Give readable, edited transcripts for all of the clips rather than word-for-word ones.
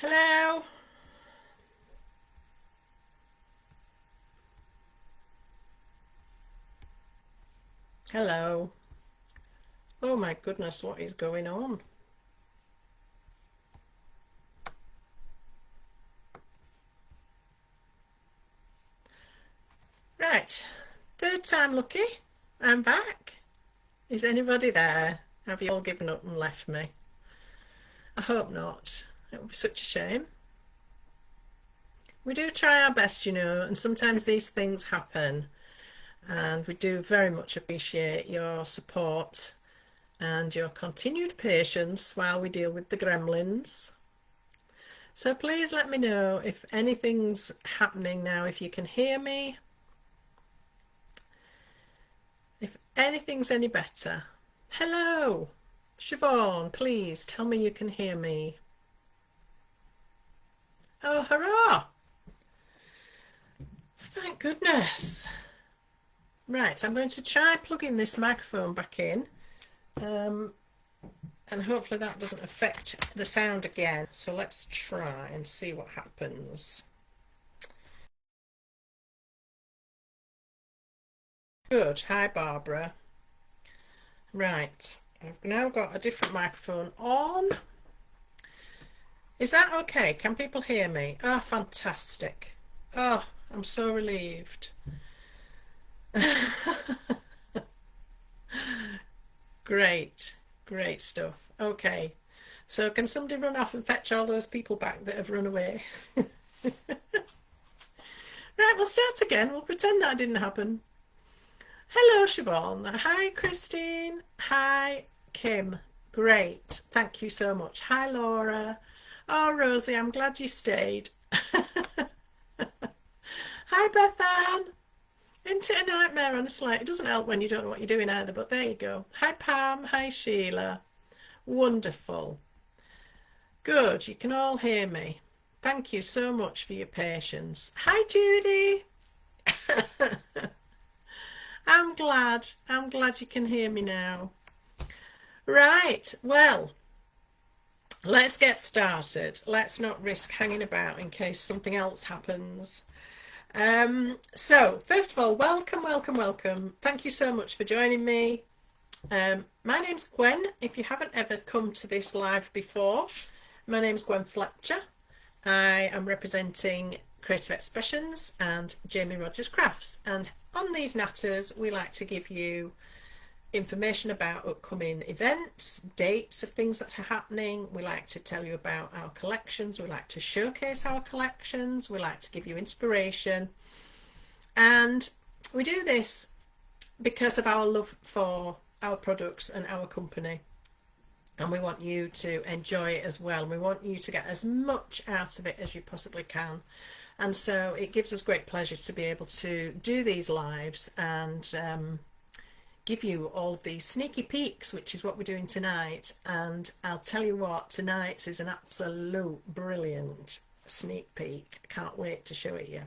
Hello. Hello. Oh my goodness, what is going on? Right. Third time lucky. I'm back. Is anybody there? Have you all given up and left me? I hope not. It would be such a shame. We do try our best, and sometimes these things happen, and we do very much appreciate your support and your continued patience while we deal with the gremlins. So please let me know if anything's happening now, if you can hear me, if anything's any better. Hello, Siobhan, please tell me you can hear me. Oh, hurrah! Thank goodness. Right, I'm going to try plugging this microphone back in, um, and hopefully that doesn't affect the sound again. So let's try and see what happens. Good. Hi, Barbara. Right, I've now got a different microphone on. Is that okay? Can people hear me? Oh, fantastic. Oh, I'm so relieved. Great, great stuff. Okay, so can somebody run off and fetch all those people back that have run away? Right, we'll start again. We'll pretend that didn't happen. Hello, Siobhan. Hi, Christine. Hi, Kim. Great. Thank you so much. Hi, Laura. Oh, Rosie, I'm glad you stayed. Hi, Beth Ann. Isn't it a nightmare, honestly? It doesn't help when you don't know what you're doing either, but there you go. Hi, Pam. Hi, Sheila. Wonderful. Good. You can all hear me. Thank you so much for your patience. Hi, Judy. I'm glad. I'm glad you can hear me now. Right. Well, let's get started. Let's not risk hanging about in case something else happens. So, first of all, welcome, welcome, welcome. Thank you so much for joining me. My name's Gwen. If you haven't ever come to this live before, my name's Gwen Fletcher. I am representing Creative Expressions and Jamie Rogers Crafts. And on these Natters, we like to give you information about upcoming events, dates of things that are happening. We like to tell you about our collections. We like to showcase our collections. We like to give you inspiration. And we do this because of our love for our products and our company. And we want you to enjoy it as well. We want you to get as much out of it as you possibly can. And so it gives us great pleasure to be able to do these lives and give you all of these sneaky peeks, which is what we're doing tonight. And I'll tell you what, tonight's is an absolute brilliant sneak peek. I can't wait to show it you.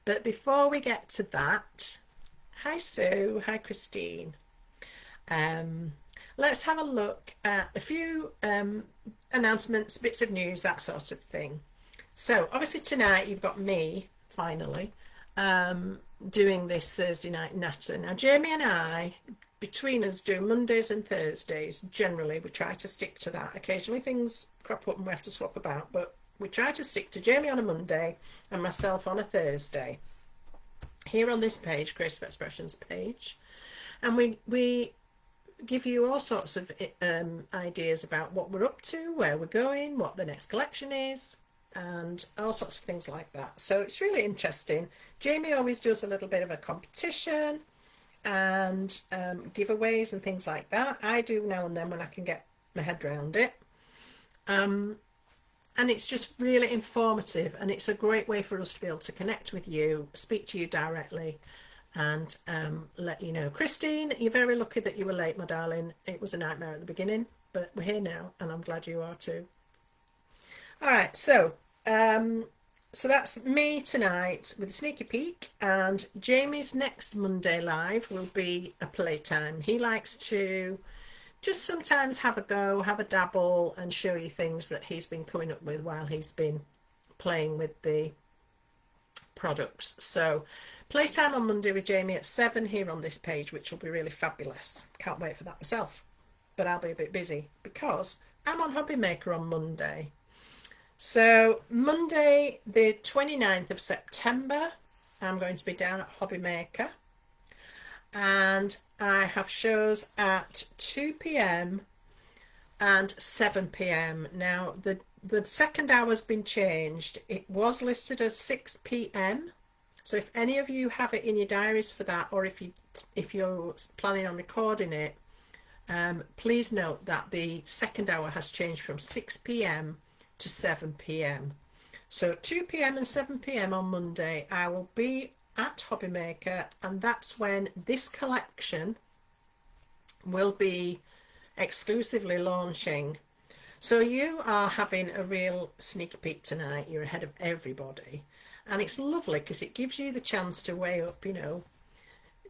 But before we get to that, hi Sue, hi Christine. Let's have a look at a few announcements, bits of news, that sort of thing. So obviously tonight you've got me, finally, doing this Thursday night natter. Now Jamie and I, between us, do Mondays and Thursdays. Generally we try to stick to that. Occasionally things crop up and we have to swap about, but we try to stick to Jamie on a Monday and myself on a Thursday here on this page, Creative Expressions page. And we give you all sorts of ideas about what we're up to, where we're going, what the next collection is, and all sorts of things like that. So it's really interesting. Jamie always does a little bit of a competition and giveaways and things like that. I do now and then when I can get my head around it. And it's just really informative, and it's a great way for us to be able to connect with you, speak to you directly, and let you know. Christine, you're very lucky that you were late, my darling. It was a nightmare at the beginning, but we're here now, and I'm glad you are too. All right, so that's me tonight with a sneaky peek, and Jamie's next Monday live will be a playtime. He likes to just sometimes have a go, have a dabble, and show you things that he's been coming up with while he's been playing with the products. So playtime on Monday with Jamie at 7 here on this page, which will be really fabulous. Can't wait for that myself, but I'll be a bit busy because I'm on Hobby Maker on Monday. So Monday the 29th of September, I'm going to be down at Hobby Maker, and I have shows at 2 p.m. and 7 p.m. Now the second hour's been changed. It was listed as 6 p.m. So if any of you have it in your diaries for that, or if you're planning on recording it, please note that the second hour has changed from 6 p.m. to 7 p.m. So 2 p.m. and 7 p.m. on Monday, I will be at Hobby Maker, and that's when this collection will be exclusively launching. So you are having a real sneak peek tonight. You're ahead of everybody, and it's lovely because it gives you the chance to weigh up, you know,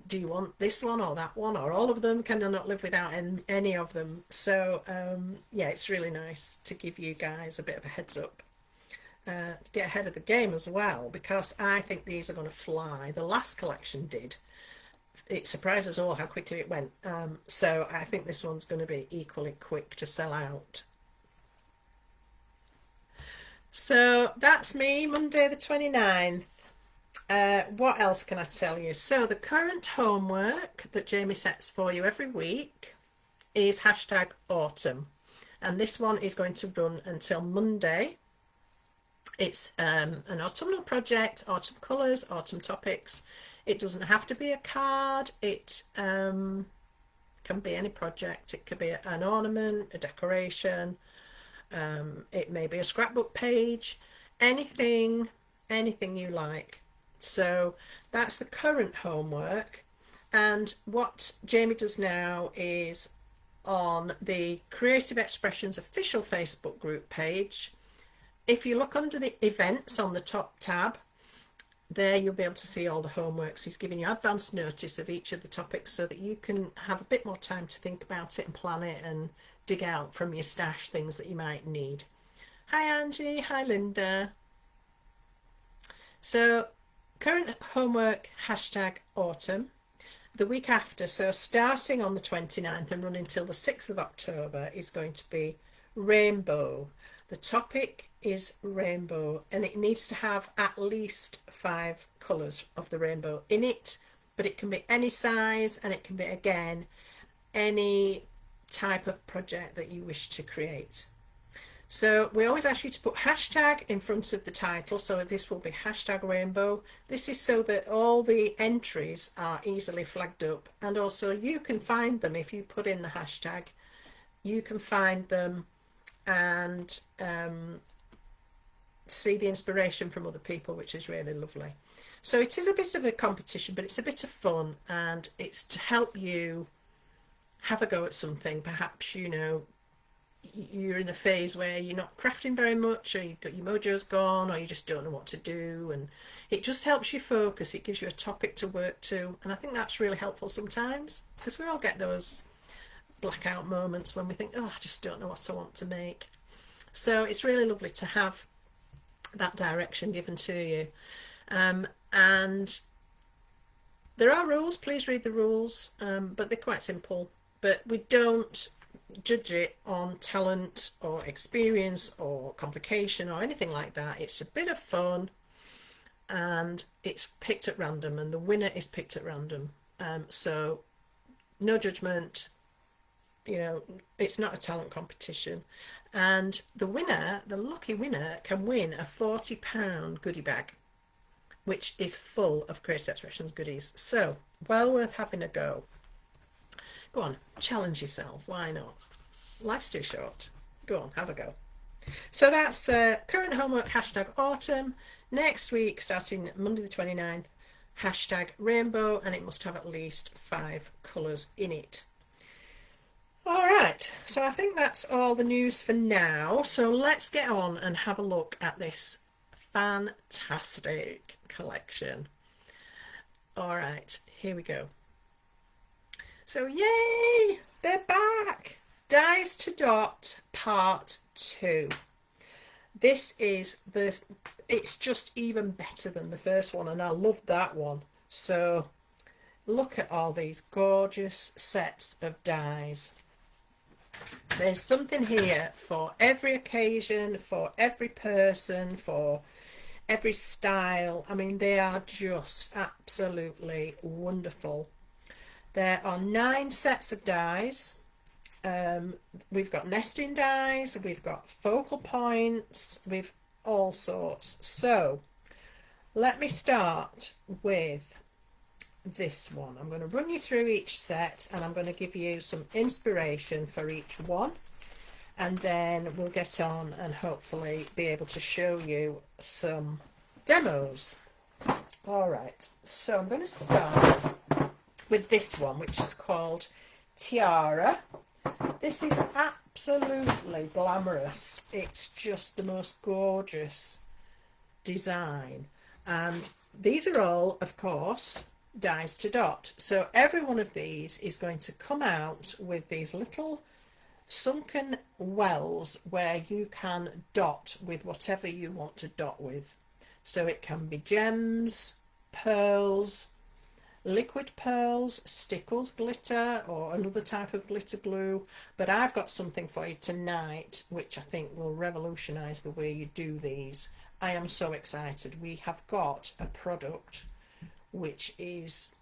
do you want this one or that one or all of them? Can I not live without any of them? So yeah, it's really nice to give you guys a bit of a heads up, to get ahead of the game as well, because I think these are going to fly. The last collection did. It surprised us all how quickly it went. So I think this one's going to be equally quick to sell out. So that's me, Monday the 29th. What else can I tell you? So the current homework that Jamie sets for you every week is #autumn, and this one is going to run until Monday. It's an autumnal project, autumn colours, autumn topics. It doesn't have to be a card. It can be any project. It could be an ornament, a decoration. It may be a scrapbook page, anything you like. So that's the current homework. And what Jamie does now is on the Creative Expressions official Facebook group page, if you look under the events on the top tab, there you'll be able to see all the homeworks. He's giving you advance notice of each of the topics so that you can have a bit more time to think about it and plan it and dig out from your stash things that you might need. Hi Angie, hi Linda. So current homework #autumn. The week after, so starting on the 29th and running till the 6th of October, is going to be rainbow. The topic is rainbow, and it needs to have at least 5 colours of the rainbow in it, but it can be any size, and it can be, again, any type of project that you wish to create. So we always ask you to put hashtag in front of the title, so this will be #rainbow. This is so that all the entries are easily flagged up, and also you can find them. If you put in the hashtag, you can find them and see the inspiration from other people, which is really lovely. So it is a bit of a competition, but it's a bit of fun, and it's to help you have a go at something. Perhaps, you know, you're in a phase where you're not crafting very much, or you've got your mojo's gone, or you just don't know what to do, and it just helps you focus. It gives you a topic to work to, and I think that's really helpful sometimes, because we all get those blackout moments when we think, oh, I just don't know what I want to make. So it's really lovely to have that direction given to you. And there are rules, please read the rules, but they're quite simple. But we don't judge it on talent or experience or complication or anything like that. It's a bit of fun, and it's picked at random, and the winner is picked at random. So no judgment, you know, it's not a talent competition. And the winner, the lucky winner, can win a £40 goodie bag, which is full of Creative Expressions goodies. So well worth having a go. Go on, challenge yourself. Why not? Life's too short. Go on, have a go. So that's current homework #autumn. Next week, starting Monday the 29th, #rainbow, and it must have at least 5 colours in it. All right, so I think that's all the news for now. So let's get on and have a look at this fantastic collection. All right, here we go. So yay, they're back. Dies to Dot Part 2. This is it's just even better than the first one, and I love that one. So look at all these gorgeous sets of dies. There's something here for every occasion, for every person, for every style. I mean, they are just absolutely wonderful. There are 9 sets of dies. We've got nesting dies, we've got focal points, we've all sorts. So let me start with this one. I'm going to run you through each set, and I'm going to give you some inspiration for each one, and then we'll get on and hopefully be able to show you some demos. All right, so I'm going to start with this one, which is called Tiara. This is absolutely glamorous. It's just the most gorgeous design, and these are all, of course, dies to dot. So every one of these is going to come out with these little sunken wells where you can dot with whatever you want to dot with. So it can be gems, pearls, liquid pearls, stickles glitter, or another type of glitter glue. But I've got something for you tonight which I think will revolutionize the way you do these. I am so excited. We have got a product which is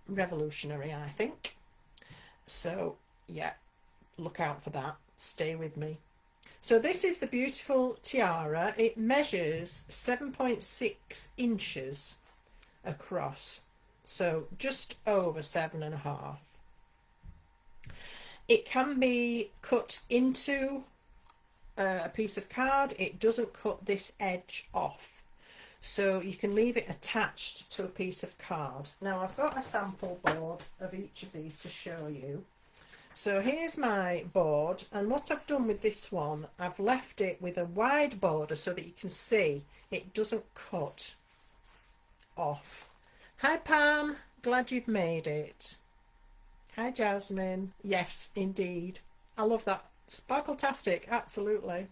revolutionary, I think. So yeah, look out for that. Stay with me. So this is the beautiful tiara. It measures 7.6 inches across, so just over 7.5. It can be cut into a piece of card. It doesn't cut this edge off, so you can leave it attached to a piece of card. Now I've got a sample board of each of these to show you. So here's my board, and what I've done with this one, I've left it with a wide border so that you can see it doesn't cut off. Hi Pam, glad you've made it. Hi Jasmine. Yes, indeed. I love that. Sparkle-tastic, absolutely.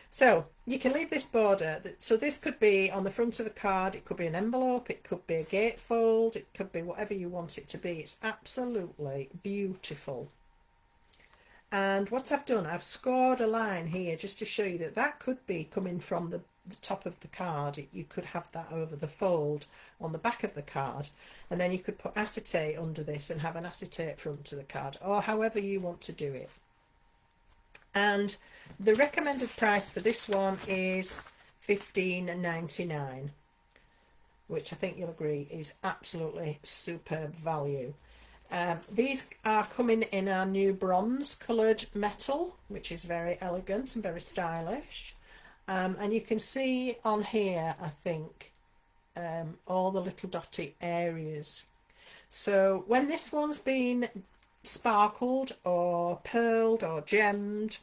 So you can leave this border, so this could be on the front of a card, it could be an envelope, it could be a gatefold, it could be whatever you want it to be. It's absolutely beautiful. And what I've done, I've scored a line here just to show you that that could be coming from the top of the card. You could have that over the fold on the back of the card, and then you could put acetate under this and have an acetate front to the card, or however you want to do it. And the recommended price for this one is $15.99, which I think you'll agree is absolutely superb value. These are coming in our new bronze coloured metal, which is very elegant and very stylish. And you can see on here, I think, all the little dotty areas. So when this one's been sparkled or pearled or gemmed,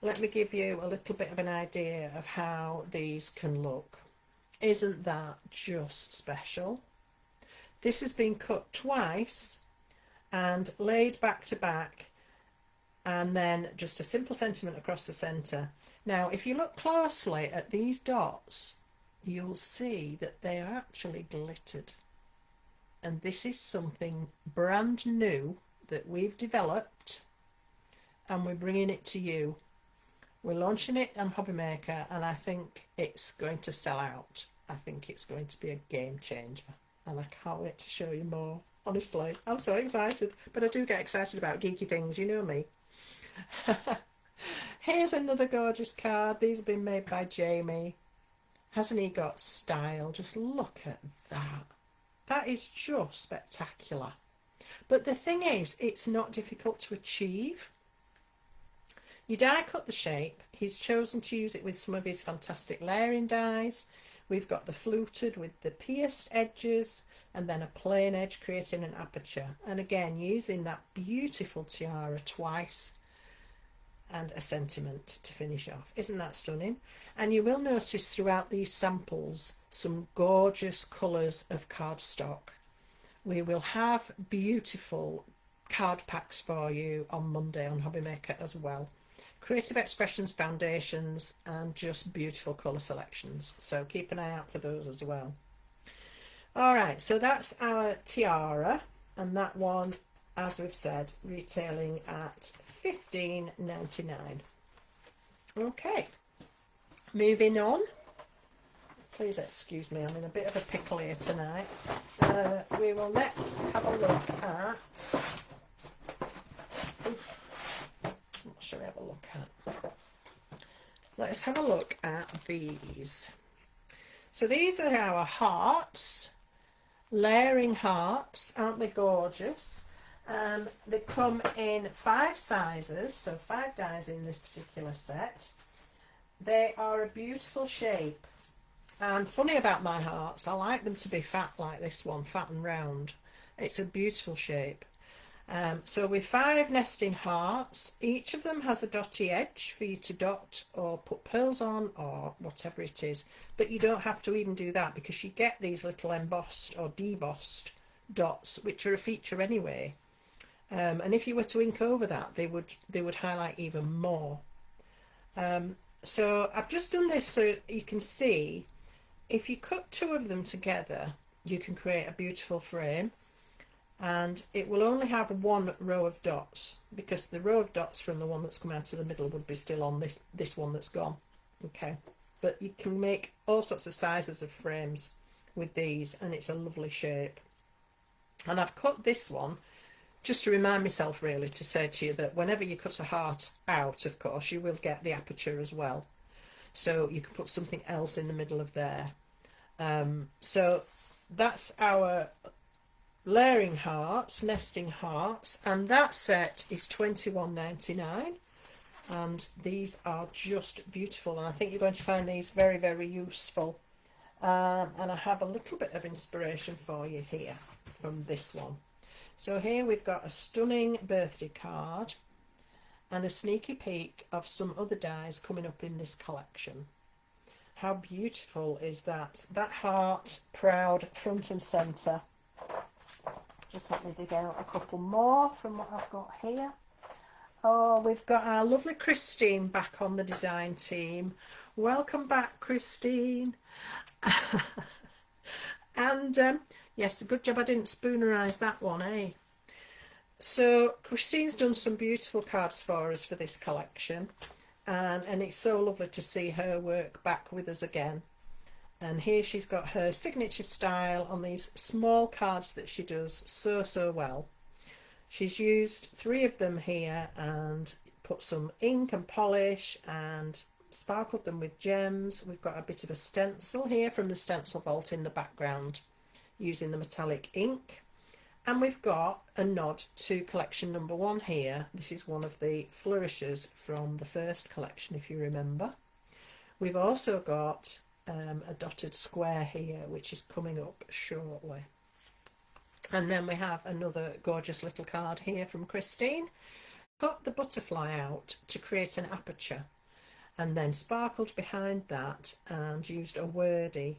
let me give you a little bit of an idea of how these can look. Isn't that just special? This has been cut twice and laid back to back, and then just a simple sentiment across the centre. Now if you look closely at these dots, you'll see that they are actually glittered, and this is something brand new that we've developed, and we're bringing it to you. We're launching it on Hobby Maker, and I think it's going to sell out. I think it's going to be a game changer, and I can't wait to show you more. Honestly, I'm so excited, but I do get excited about geeky things, you know me. Here's another gorgeous card. These have been made by Jamie. Hasn't he got style? Just look at that. That is just spectacular. But the thing is, it's not difficult to achieve. You die cut the shape. He's chosen to use it with some of his fantastic layering dies. We've got the fluted with the pierced edges, and then a plain edge creating an aperture. And again, using that beautiful tiara twice, and a sentiment to finish off. Isn't that stunning? And you will notice throughout these samples some gorgeous colours of cardstock. We will have beautiful card packs for you on Monday on Hobby Maker as well. Creative Expressions foundations and just beautiful colour selections. So keep an eye out for those as well. Alright, so that's our tiara, and that one, as we've said, retailing at $15.99. Okay, moving on. Please excuse me, I'm in a bit of a pickle here tonight. We will next have a look at... What shall we have a look at? Let's have a look at these. So these are our hearts, layering hearts. Aren't they gorgeous? They come in 5 sizes, so 5 dies in this particular set. They are a beautiful shape. And funny about my hearts, I like them to be fat like this one, fat and round. It's a beautiful shape. So with 5 nesting hearts, each of them has a dotty edge for you to dot or put pearls on or whatever it is. But you don't have to even do that, because you get these little embossed or debossed dots, which are a feature anyway. And if you were to ink over that, they would highlight even more. So I've just done this so you can see, if you cut 2 of them together, you can create a beautiful frame, and it will only have 1 row of dots, because the row of dots from the one that's come out of the middle would be still on this one that's gone. Okay, but you can make all sorts of sizes of frames with these, and it's a lovely shape. And I've cut this one just to remind myself, really, to say to you that whenever you cut a heart out, of course, you will get the aperture as well. So you can put something else in the middle of there. So that's our layering hearts, nesting hearts, and that set is $21.99. And these are just beautiful, and I think you're going to find these very, very useful. And I have a little bit of inspiration for you here from this one. So here we've got a stunning birthday card and a sneaky peek of some other dies coming up in this collection. How beautiful is that? That heart, proud, front and centre. Just let me dig out a couple more from what I've got here. Oh, we've got our lovely Christine back on the design team. Welcome back, Christine. And yes, a good job I didn't spoonerise that one, eh? So Christine's done some beautiful cards for us for this collection, and it's so lovely to see her work back with us again. And here she's got her signature style on these small cards that she does so well. She's used 3 of them here and put some ink and polish and sparkled them with gems. We've got a bit of a stencil here from the stencil vault in the background using the metallic ink. And we've got a nod to collection number 1 here. This is one of the flourishes from the first collection, if you remember. We've also got a dotted square here, which is coming up shortly. And then we have another gorgeous little card here from Christine. Got the butterfly out to create an aperture, and then sparkled behind that and used a wordy.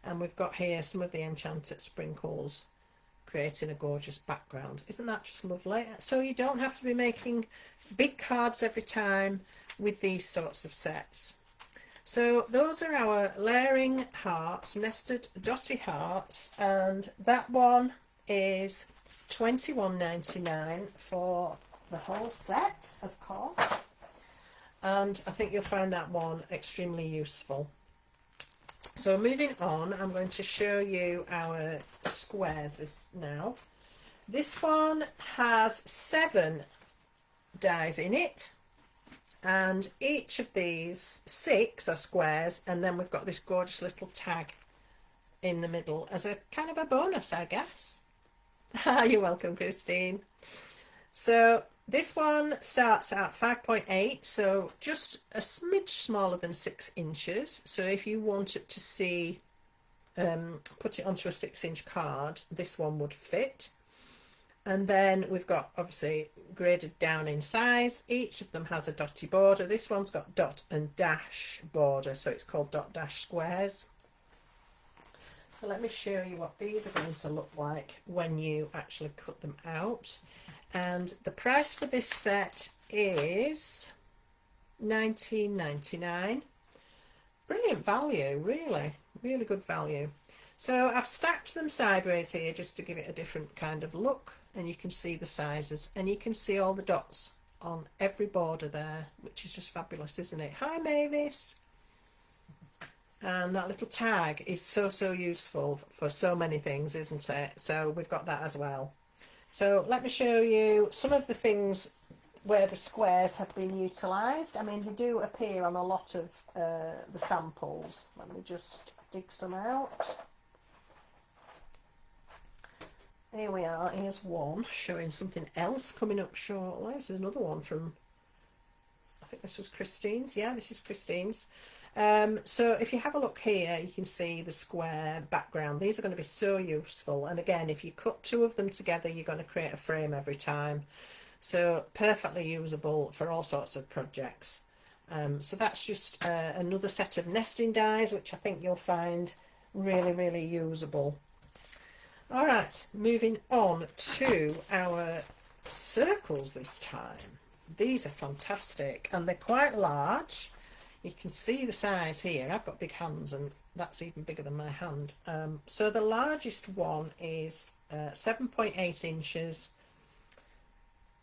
And we've got here some of the enchanted sprinkles, creating a gorgeous background. Isn't that just lovely? So you don't have to be making big cards every time with these sorts of sets. So those are our layering hearts, nested dotty hearts, and that one is $21.99 for the whole set, of course. And I think you'll find that one extremely useful. So moving on, I'm going to show you our squares now. This one has 7 dies in it, and each of these 6 are squares, and then we've got this gorgeous little tag in the middle as a kind of a bonus, I guess. You're welcome, Christine. So this one starts at 5.8, so just a smidge smaller than 6 inches. So if you wanted to see, put it onto a 6-inch card, this one would fit. And then we've got obviously graded down in size. Each of them has a dotty border. This one's got dot and dash border, so it's called dot dash squares. So let me show you what these are going to look like when you actually cut them out. And the price for this set is $19.99. Brilliant value, really, really good value. So I've stacked them sideways here just to give it a different kind of look, and you can see the sizes, and you can see all the dots on every border there, which is just fabulous, isn't it? Hi Mavis. And that little tag is so useful for so many things, isn't it? So we've got that as well. So let me show you some of the things where the squares have been utilised. I mean, they do appear on a lot of the samples. Let me just dig some out. Here we are. Here's one showing something else coming up shortly. This is another one from, I think this was Christine's. Yeah, this is Christine's. So if you have a look here, you can see the square background. These are going to be so useful. And again, if you cut two of them together, you're going to create a frame every time. So perfectly usable for all sorts of projects. So that's just another set of nesting dies, which I think you'll find really usable. All right, moving on to our circles this time. These are fantastic, and they're quite large. You can see the size here. I've got big hands, and that's even bigger than my hand. So the largest one is 7.8 inches,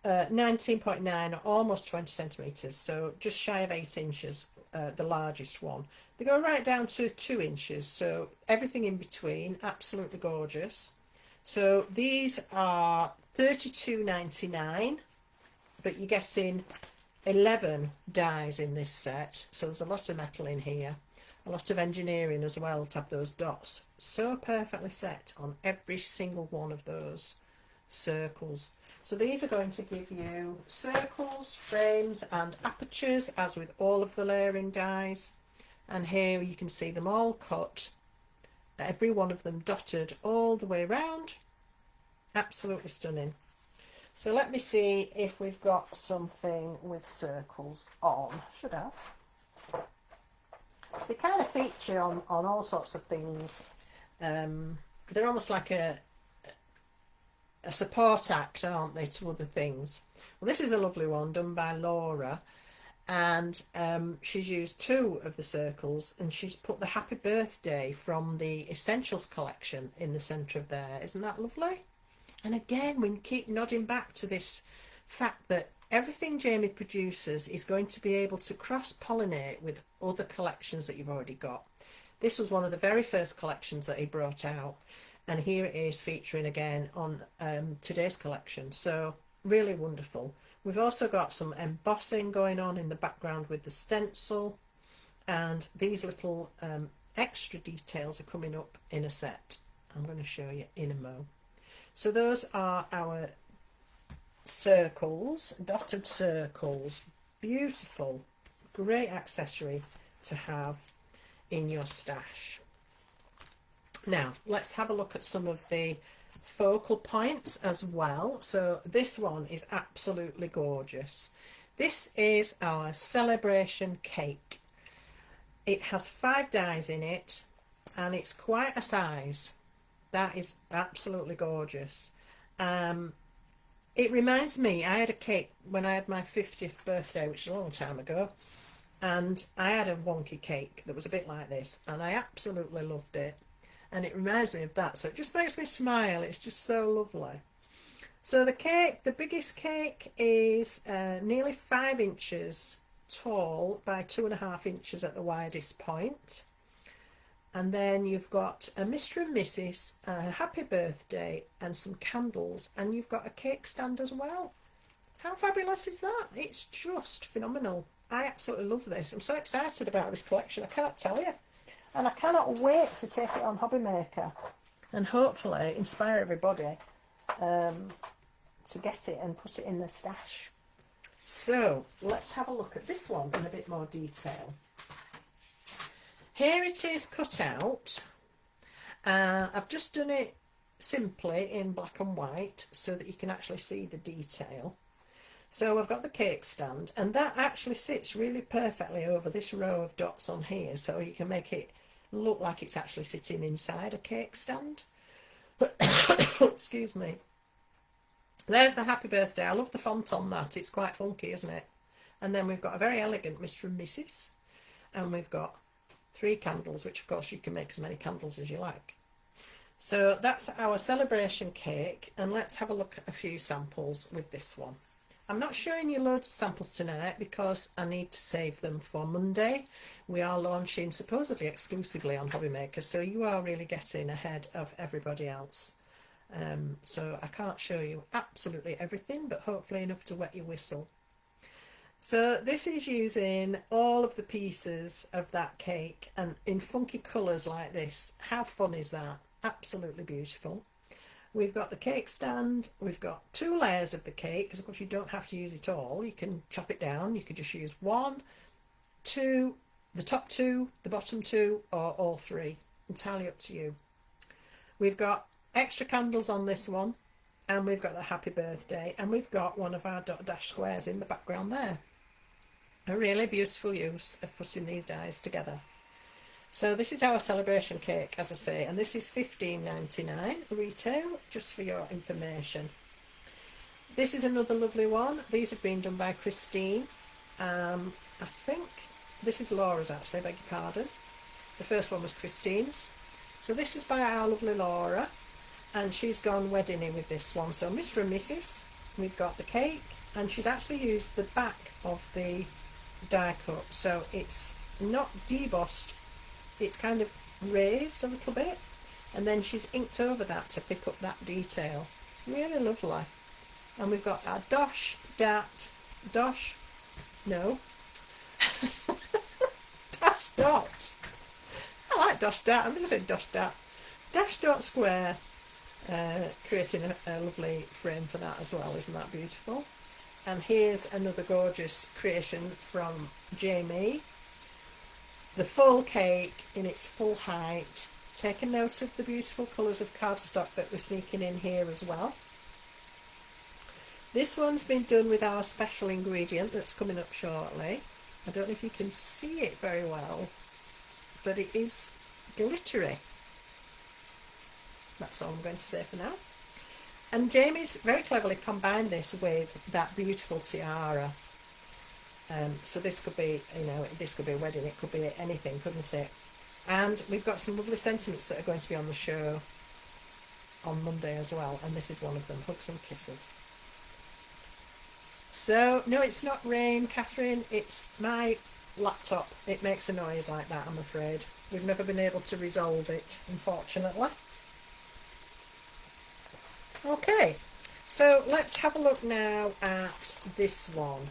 19.9, almost 20 centimetres, so just shy of 8 inches, the largest one. They go right down to 2 inches, so everything in between, absolutely gorgeous. So these are $32.99, but you're getting 11 dies in this set, so there's a lot of metal in here, a lot of engineering as well to have those dots so perfectly set on every single one of those circles. So these are going to give you circles, frames and apertures, as with all of the layering dies. And here you can see them all cut, every one of them dotted all the way around. Absolutely stunning. So let me see if we've got something with circles on. Should have. They kind of feature on all sorts of things. They're almost like a support act, aren't they, to other things. Well, this is a lovely one done by Laura, and she's used two of the circles, and she's put the happy birthday from the Essentials collection in the centre of there. Isn't that lovely? And again, we keep nodding back to this fact that everything Jamie produces is going to be able to cross-pollinate with other collections that you've already got. This was one of the very first collections that he brought out, and here it is featuring again on today's collection. So really wonderful. We've also got some embossing going on in the background with the stencil, and these little extra details are coming up in a set. I'm going to show you in a mo. So those are our circles, dotted circles. Beautiful, great accessory to have in your stash. Now let's have a look at some of the focal points as well. So this one is absolutely gorgeous. This is our celebration cake. It has 5 dies in it, and it's quite a size. That is absolutely gorgeous. It reminds me, I had a cake when I had my 50th birthday, which is a long time ago, and I had a wonky cake that was a bit like this, and I absolutely loved it. And it reminds me of that, so it just makes me smile. It's just so lovely. So the cake, the biggest cake, is nearly 5 inches tall by 2.5 inches at the widest point. And then you've got a Mr. and Mrs., a happy birthday, and some candles, and you've got a cake stand as well. How fabulous is that? It's just phenomenal. I absolutely love this. I'm so excited about this collection, I can't tell you. And I cannot wait to take it on Hobby Maker and hopefully inspire everybody to get it and put it in their stash. So let's have a look at this one in a bit more detail. Here it is cut out. I've just done it simply in black and white so that you can actually see the detail. So I've got the cake stand, and that actually sits really perfectly over this row of dots on here, so you can make it look like it's actually sitting inside a cake stand. Excuse me. There's the happy birthday. I love the font on that. It's quite funky, isn't it? And then we've got a very elegant Mr. and Mrs. And we've got 3 candles, which of course you can make as many candles as you like. So that's our celebration cake, and let's have a look at a few samples with this one. I'm not showing you loads of samples tonight because I need to save them for Monday. We are launching supposedly exclusively on Hobbymaker, so you are really getting ahead of everybody else. So I can't show you absolutely everything, but hopefully enough to wet your whistle. So this is using all of the pieces of that cake and in funky colours like this. How fun is that? Absolutely beautiful. We've got the cake stand, we've got 2 layers of the cake, because of course you don't have to use it all. You can chop it down, you can just use 1, 2, the top 2, the bottom 2, or all 3. Entirely up to you. We've got extra candles on this one, and we've got the happy birthday, and we've got one of our dot dash squares in the background there. A really beautiful use of putting these dies together. So this is our celebration cake, as I say, and this is $15.99 retail, just for your information. This is another lovely one. These have been done by Christine. I think this is Laura's actually, I beg your pardon. The first one was Christine's. So this is by our lovely Laura, and she's gone wedding-y with this one. So Mr. and Mrs. We've got the cake, and she's actually used the back of the die cut, so it's not debossed. It's kind of raised a little bit, and then she's inked over that to pick up that detail. Really lovely. And we've got our dash dot. I like dash dot. I'm going to say dash dot. Dash dot square, creating a lovely frame for that as well. Isn't that beautiful? And here's another gorgeous creation from Jamie. The full cake in its full height. Take a note of the beautiful colours of cardstock that we're sneaking in here as well. This one's been done with our special ingredient that's coming up shortly. I don't know if you can see it very well, but it is glittery. That's all I'm going to say for now. And Jamie's very cleverly combined this with that beautiful tiara. So this could be, this could be a wedding, it could be anything, couldn't it? And we've got some lovely sentiments that are going to be on the show on Monday as well, and this is one of them, hugs and kisses. So, no, it's not rain, Catherine, it's my laptop. It makes a noise like that, I'm afraid. We've never been able to resolve it, unfortunately. Okay, so let's have a look now at this one.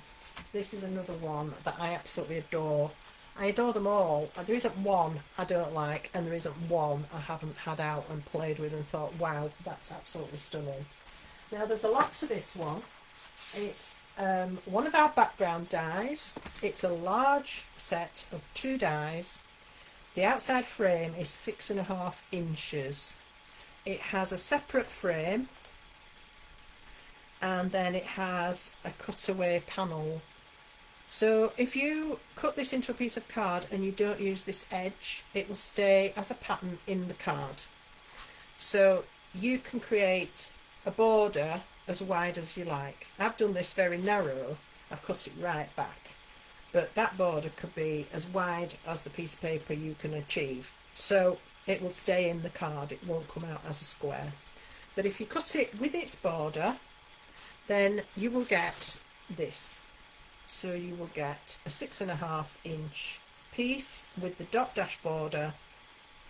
This is another one that I absolutely adore. I adore them all. There isn't one I don't like, and there isn't one I haven't had out and played with and thought, wow, that's absolutely stunning. Now, there's a lot to this one. It's one of our background dies. It's a large set of 2 dies. The outside frame is 6.5 inches. It has a separate frame, and then it has a cutaway panel. So if you cut this into a piece of card and you don't use this edge, it will stay as a pattern in the card. So you can create a border as wide as you like. I've done this very narrow, I've cut it right back, but that border could be as wide as the piece of paper you can achieve. So it will stay in the card, it won't come out as a square. But if you cut it with its border, then you will get this. So you will get a 6.5 inch piece with the dot dash border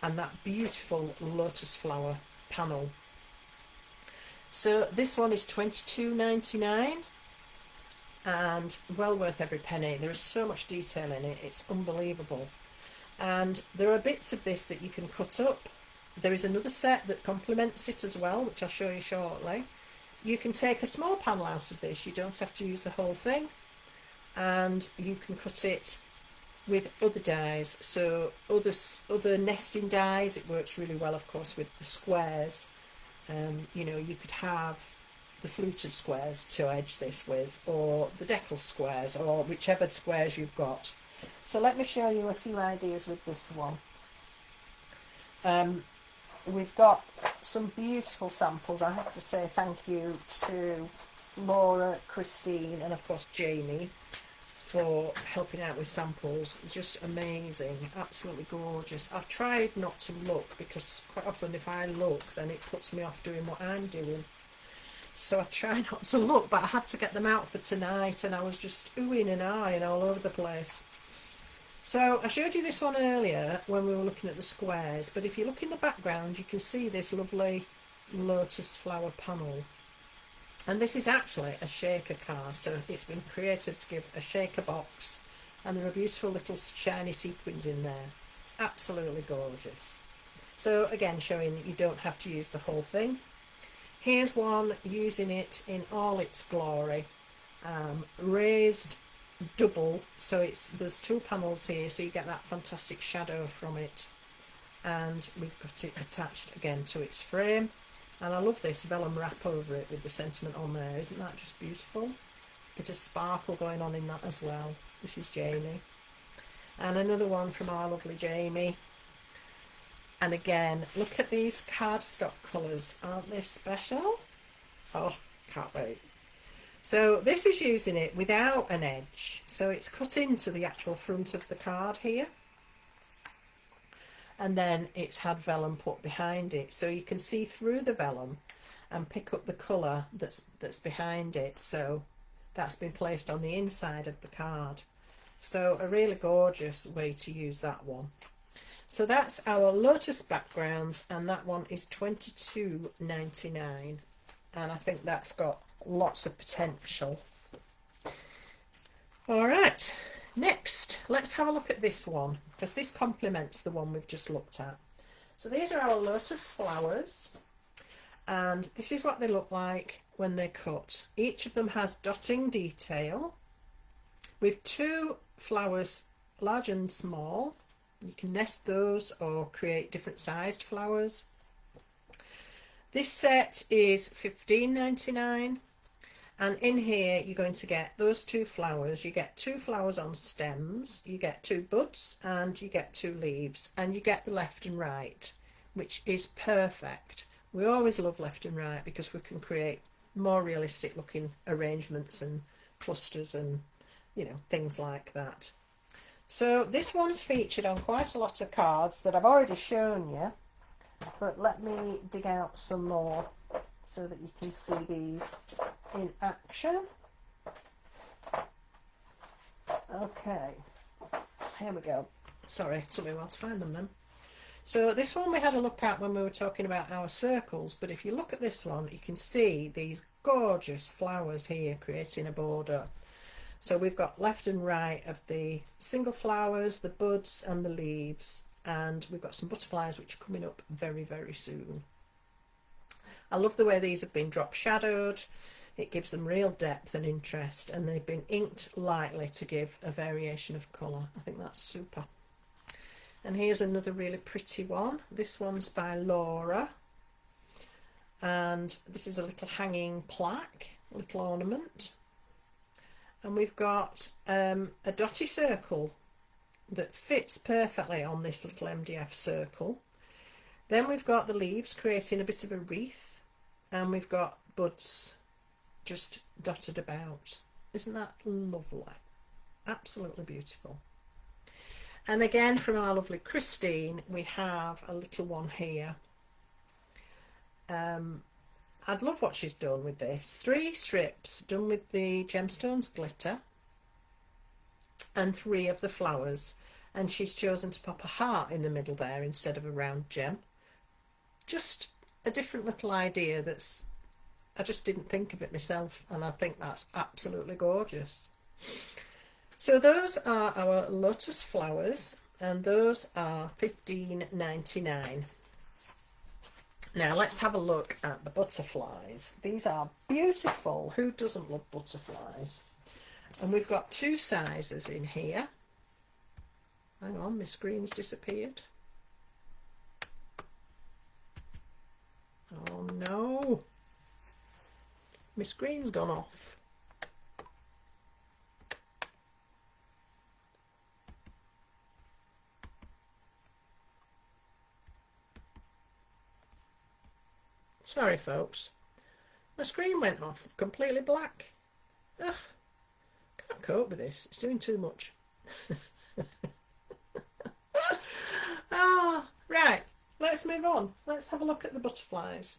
and that beautiful lotus flower panel. So this one is $22.99 and well worth every penny. There is so much detail in it, it's unbelievable. And there are bits of this that you can cut up. There is another set that complements it as well, which I'll show you shortly. You can take a small panel out of this, you don't have to use the whole thing, and you can cut it with other dies. So other nesting dies, it works really well of course with the squares. You could have the fluted squares to edge this with, or the decal squares, or whichever squares you've got. So let me show you a few ideas with this one. we've got some beautiful samples. I have to say thank you to Laura, Christine, and of course Jamie for helping out with samples. It's just amazing, absolutely gorgeous. I've tried not to look because quite often if I look then it puts me off doing what I'm doing. So I try not to look, but I had to get them out for tonight and I was just oohing and aahing all over the place. So I showed you this one earlier when we were looking at the squares, but if you look in the background you can see this lovely lotus flower panel. And this is actually a shaker card, so it's been created to give a shaker box, and there are beautiful little shiny sequins in there. It's absolutely gorgeous. So again, showing that you don't have to use the whole thing. Here's one using it in all its glory, raised double, so there's two panels here, so you get that fantastic shadow from it, and we've got it attached again to its frame. And I love this vellum wrap over it with the sentiment on there. Isn't that just beautiful? Bit of sparkle going on in that as well. This is Jamie. And another one from our lovely Jamie. And again, look at these cardstock colours. Aren't they special? Oh, can't wait. So this is using it without an edge. So it's cut into the actual front of the card here. And then it's had vellum put behind it, so you can see through the vellum and pick up the colour that's behind it. So that's been placed on the inside of the card. So a really gorgeous way to use that one. So that's our lotus background, and that one is $22.99, and I think that's got lots of potential. All right. Next, let's have a look at this one, because this complements the one we've just looked at. So these are our lotus flowers, and this is what they look like when they're cut. Each of them has dotting detail with two flowers, large and small. You can nest those or create different sized flowers. This set is $15.99. And in here you're going to get those two flowers. You get two flowers on stems, you get two buds, and you get two leaves, and you get the left and right, which is perfect. We always love left and right because we can create more realistic looking arrangements and clusters and, you know, things like that. So this one's featured on quite a lot of cards that I've already shown you, but let me dig out some more so that you can see these in action. Okay, here we go. Sorry, it took me a while to find them then. So this one we had a look at when we were talking about our circles, but if you look at this one, you can see these gorgeous flowers here creating a border. So we've got left and right of the single flowers, the buds and the leaves, and we've got some butterflies which are coming up very, very soon. I love the way these have been drop shadowed. It gives them real depth and interest, and they've been inked lightly to give a variation of colour. I think that's super. And here's another really pretty one. This one's by Laura, and this is a little hanging plaque, a little ornament. And we've got a dotty circle that fits perfectly on this little MDF circle. Then we've got the leaves creating a bit of a wreath, and we've got buds just dotted about. Isn't that lovely? Absolutely beautiful. And again from our lovely Christine, we have a little one here. I'd love what she's done with this. 3 strips done with the gemstones glitter and 3 of the flowers, and she's chosen to pop a heart in the middle there instead of a round gem. Just a different little idea I just didn't think of it myself, and I think that's absolutely gorgeous. So those are our lotus flowers, and those are $15.99. Now let's have a look at the butterflies. These are beautiful. Who doesn't love butterflies? And we've got 2 sizes in here. Hang on, my screen's disappeared. Oh no, my screen's gone off. Sorry folks, my screen went off completely black. Ugh, can't cope with this, it's doing too much. Ah, right, let's move on. Let's have a look at the butterflies.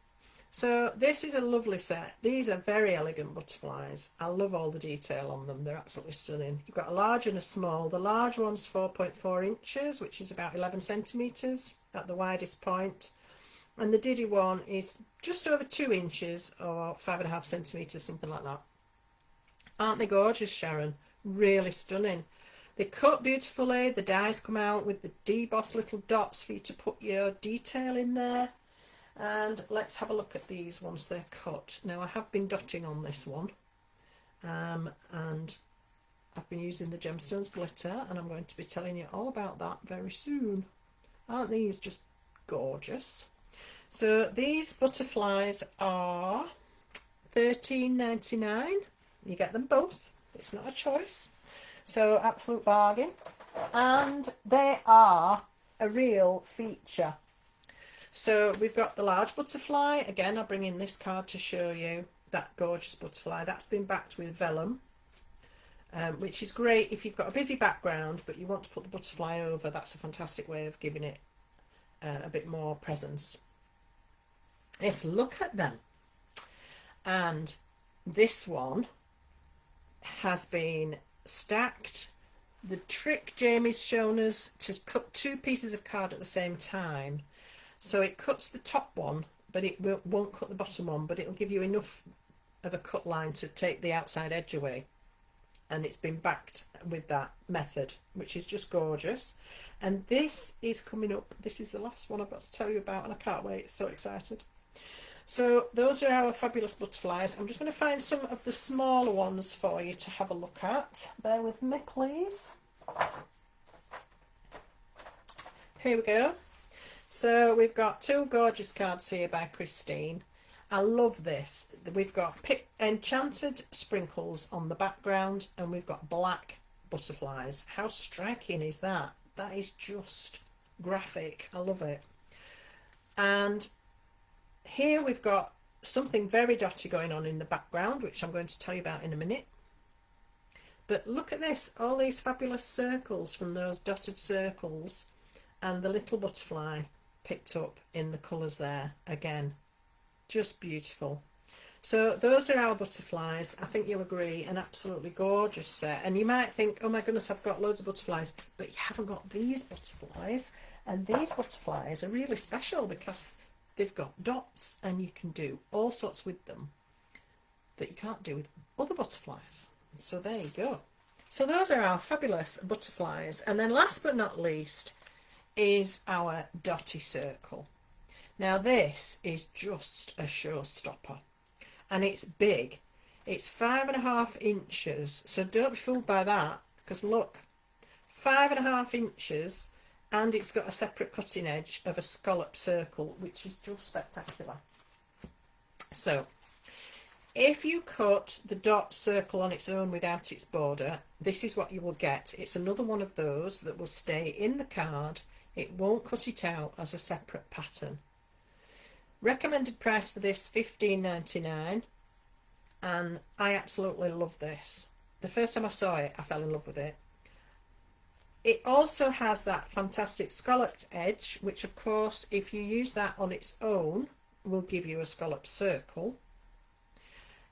So this is a lovely set. These are very elegant butterflies. I love all the detail on them. They're absolutely stunning. You've got a large and a small. The large one's 4.4 inches, which is about 11 centimetres at the widest point. And the Diddy one is just over 2 inches or 5.5 centimetres, something like that. Aren't they gorgeous, Sharon? Really stunning. They cut beautifully. The dies come out with the debossed little dots for you to put your detail in there. And let's have a look at these once they're cut. Now I have been dotting on this one, and I've been using the Gemstones glitter, and I'm going to be telling you all about that very soon. Aren't these just gorgeous? So these butterflies are $13.99. You get them both. It's not a choice. So absolute bargain. And they are a real feature. So we've got the large butterfly. Again, I'll bring in this card to show you that gorgeous butterfly. That's been backed with vellum, which is great if you've got a busy background but you want to put the butterfly over. That's a fantastic way of giving it a bit more presence. Yes, look at them. And this one has been stacked. The trick Jamie's shown us to cut 2 pieces of card at the same time. So it cuts the top one, but it won't cut the bottom one, but it'll give you enough of a cut line to take the outside edge away. And it's been backed with that method, which is just gorgeous. And this is coming up. This is the last one I've got to tell you about, and I can't wait. So excited. So those are our fabulous butterflies. I'm just going to find some of the smaller ones for you to have a look at. Bear with me, please. Here we go. So we've got 2 gorgeous cards here by Christine. I love this. We've got enchanted sprinkles on the background, and we've got black butterflies. How striking is that? That is just graphic. I love it. And here we've got something very dotty going on in the background, which I'm going to tell you about in a minute. But look at this, all these fabulous circles from those dotted circles, and the little butterfly picked up in the colours there again. Just beautiful. So those are our butterflies. I think you'll agree, an absolutely gorgeous set. And you might think, oh my goodness, I've got loads of butterflies, but you haven't got these butterflies. And these butterflies are really special because they've got dots, and you can do all sorts with them that you can't do with other butterflies. So there you go. So those are our fabulous butterflies. And then last but not least is our dotty circle. Now this is just a showstopper, and it's big. It's 5.5 inches, so don't be fooled by that, because look, 5.5 inches, and it's got a separate cutting edge of a scallop circle, which is just spectacular. So if you cut the dot circle on its own without its border, this is what you will get. It's another one of those that will stay in the card. It won't cut it out as a separate pattern. Recommended price for this $15.99, and I absolutely love this. The first time I saw it, I fell in love with it. It also has that fantastic scalloped edge, which of course, if you use that on its own, will give you a scalloped circle.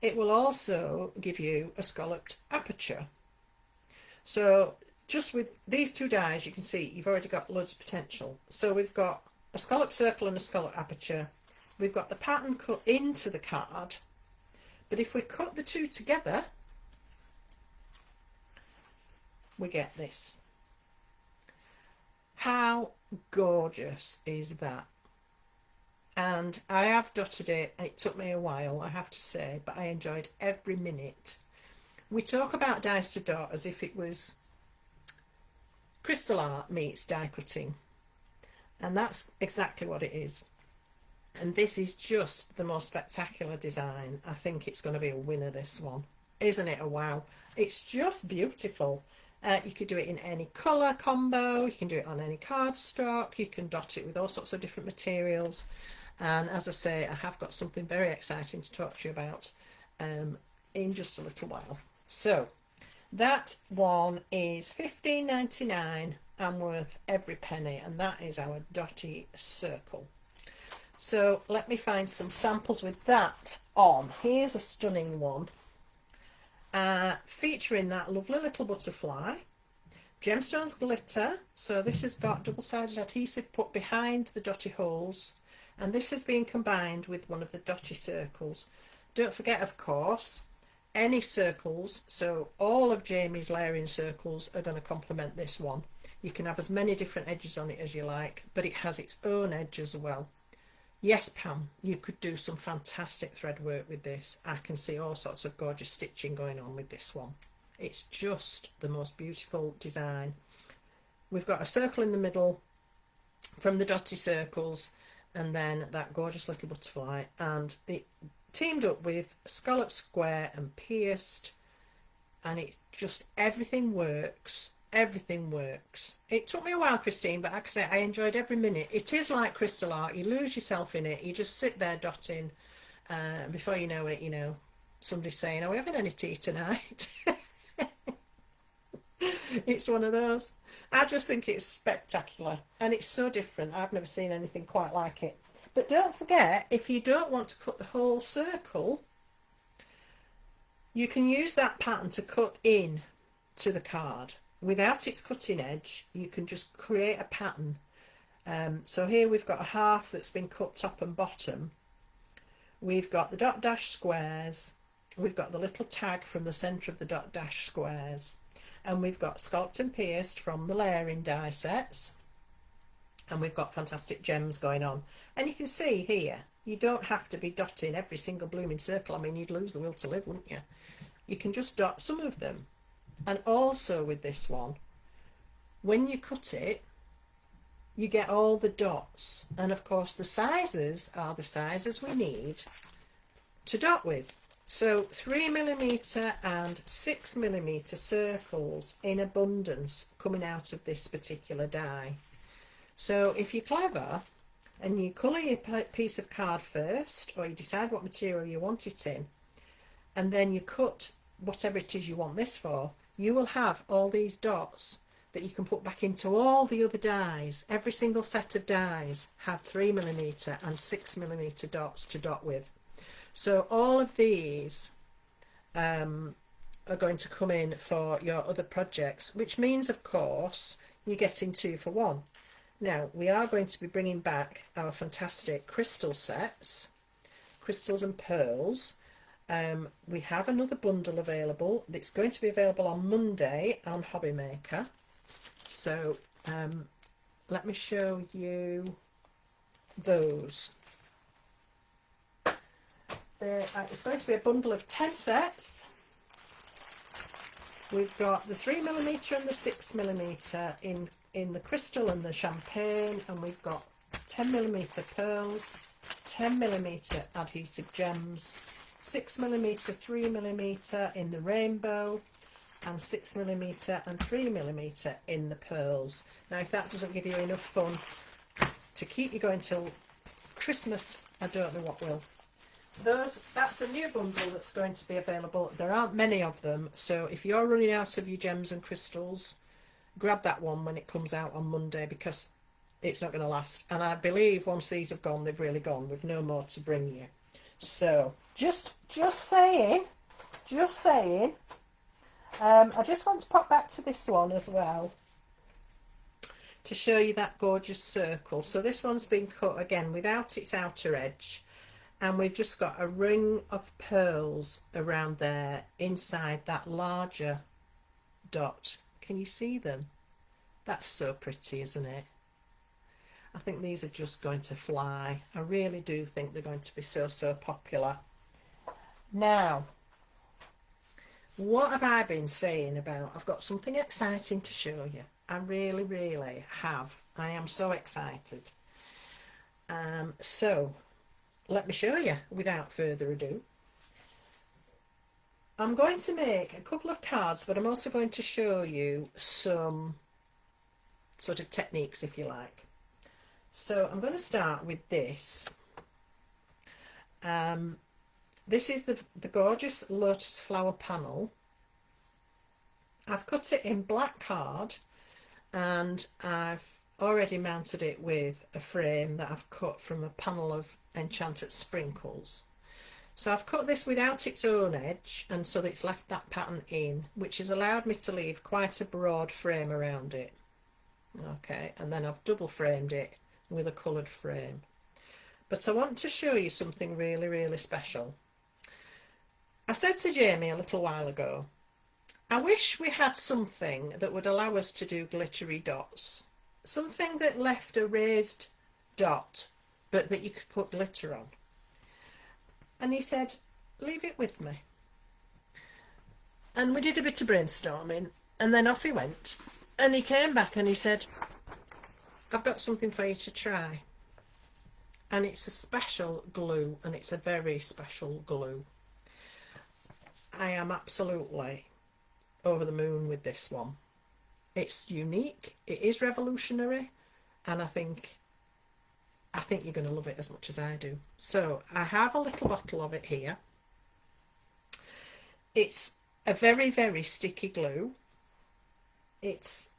It will also give you a scalloped aperture. So just with these 2 dies, you can see you've already got loads of potential. So we've got a scalloped circle and a scalloped aperture. We've got the pattern cut into the card, but if we cut the 2 together, we get this. How gorgeous is that? And I have dotted it, and it took me a while, I have to say, but I enjoyed every minute. We talk about dies to dot as if it was crystal art meets die cutting, and that's exactly what it is. And this is just the most spectacular design. I think it's going to be a winner, this one. Isn't it a wow? It's just beautiful. You could do it in any colour combo, you can do it on any cardstock, you can dot it with all sorts of different materials. And as I say, I have got something very exciting to talk to you about in just a little while. So that one is $15.99 and worth every penny, and that is our dotty circle. So let me find some samples with that on. Here's a stunning one featuring that lovely little butterfly, gemstones glitter. So this has got double-sided adhesive put behind the dotty holes, and this has been combined with one of the dotty circles. Don't forget, of course, any circles, so all of Jamie's layering circles are going to complement this one. You can have as many different edges on it as you like, but it has its own edge as well. Yes, Pam, you could do some fantastic thread work with this. I can see all sorts of gorgeous stitching going on with this one. It's just the most beautiful design. We've got a circle in the middle from the dotty circles, and then that gorgeous little butterfly, and it teamed up with scallop square and pierced, and it just, everything works. Everything works. It took me a while, Christine, but like I say, I enjoyed every minute. It is like crystal art. You lose yourself in it. You just sit there dotting. Before you know it, you know, somebody's saying, are we having any tea tonight? It's one of those. I just think it's spectacular, and it's so different. I've never seen anything quite like it. But don't forget, if you don't want to cut the whole circle, you can use that pattern to cut in to the card. Without its cutting edge, you can just create a pattern. So here we've got a half that's been cut top and bottom. We've got the dot dash squares. We've got the little tag from the centre of the dot dash squares. And we've got scalloped and pierced from the layering die sets. And we've got fantastic gems going on. And you can see here, you don't have to be dotting every single blooming circle. I mean, you'd lose the will to live, wouldn't you? You can just dot some of them. And also with this one, when you cut it, you get all the dots. And of course, the sizes are the sizes we need to dot with. So 3mm and 6mm circles in abundance coming out of this particular die. So if you're clever and you colour your piece of card first, or you decide what material you want it in, and then you cut whatever it is you want this for, you will have all these dots that you can put back into all the other dies. Every single set of dies have 3mm and 6mm dots to dot with. So all of these are going to come in for your other projects, which means, of course, you're getting 2 for 1. Now, we are going to be bringing back our fantastic crystal sets, crystals and pearls. We have another bundle available that's going to be available on Monday on Hobby Maker. So let me show you those. It's going to be a bundle of 10 sets. We've got the 3mm and the 6mm in the crystal and the champagne, and we've got 10mm pearls, 10mm adhesive gems, 6mm, 3mm in the rainbow, and 6mm and 3mm in the pearls. Now, if that doesn't give you enough fun to keep you going till Christmas, I don't know what will. That's the new bundle that's going to be available. There aren't many of them, so if you're running out of your gems and crystals, grab that one when it comes out on Monday, because it's not going to last. And I believe once these have gone, they've really gone. We've no more to bring you. So just saying. I just want to pop back to this one as well to show you that gorgeous circle. So this one's been cut again without its outer edge, and we've just got a ring of pearls around there inside that larger dot. Can you see them? That's so pretty, isn't it? I think these are just going to fly. I really do think they're going to be so popular. Now, what have I been saying about? I've got something exciting to show you. I really have. I am so excited. So let me show you without further ado. I'm going to make a couple of cards, but I'm also going to show you some sort of techniques, if you like. So I'm going to start with this. This is the gorgeous lotus flower panel. I've cut it in black card, and I've already mounted it with a frame that I've cut from a panel of Enchanted Sprinkles. So I've cut this without its own edge, and so it's left that pattern in, which has allowed me to leave quite a broad frame around it. Okay, and then I've double framed it with a coloured frame. But I want to show you something really, really special. I said to Jamie a little while ago, I wish we had something that would allow us to do glittery dots. Something that left a raised dot, but that you could put glitter on. And he said, leave it with me. And we did a bit of brainstorming, and then off he went. And he came back and he said, I've got something for you to try. And it's a special glue, and it's a very special glue. I am absolutely over the moon with this one. It's unique, it is revolutionary, and I think you're going to love it as much as I do. So I have a little bottle of it here. It's a very, very sticky glue. It's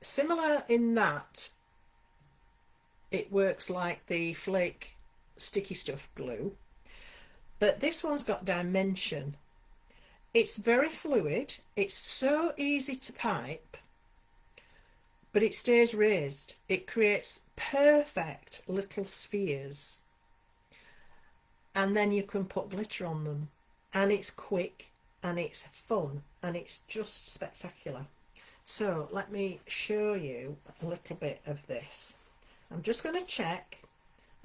similar in that it works like the flake sticky stuff glue, but this one's got dimension. It's very fluid, it's so easy to pipe, but it stays raised. It creates perfect little spheres, and then you can put glitter on them, and it's quick and it's fun and it's just spectacular. So let me show you a little bit of this. I'm just going to check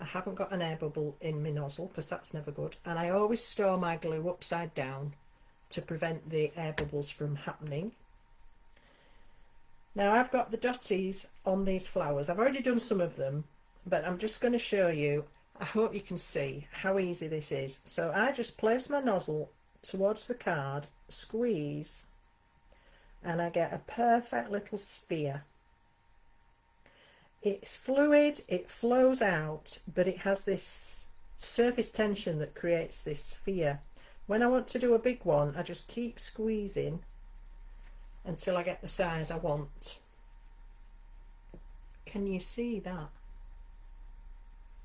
I haven't got an air bubble in my nozzle, because that's never good, and I always store my glue upside down to prevent the air bubbles from happening. Now I've got the dotties on these flowers. I've already done some of them, but I'm just going to show you. I hope you can see how easy this is. So I just place my nozzle towards the card, squeeze, and I get a perfect little sphere. It's fluid, it flows out, but it has this surface tension that creates this sphere. When I want to do a big one, I just keep squeezing until I get the size I want. Can you see that?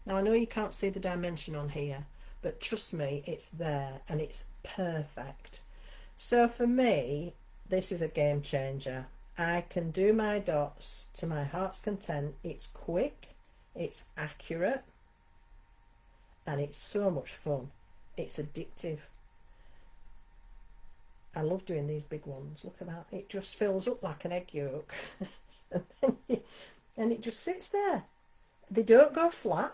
Now I know you can't see the dimension on here, but trust me, it's there and it's perfect. So for me, this is a game changer. I can do my dots to my heart's content. It's quick, it's accurate, and it's so much fun. It's addictive. I love doing these big ones. Look at that. It just fills up like an egg yolk. And it just sits there. They don't go flat.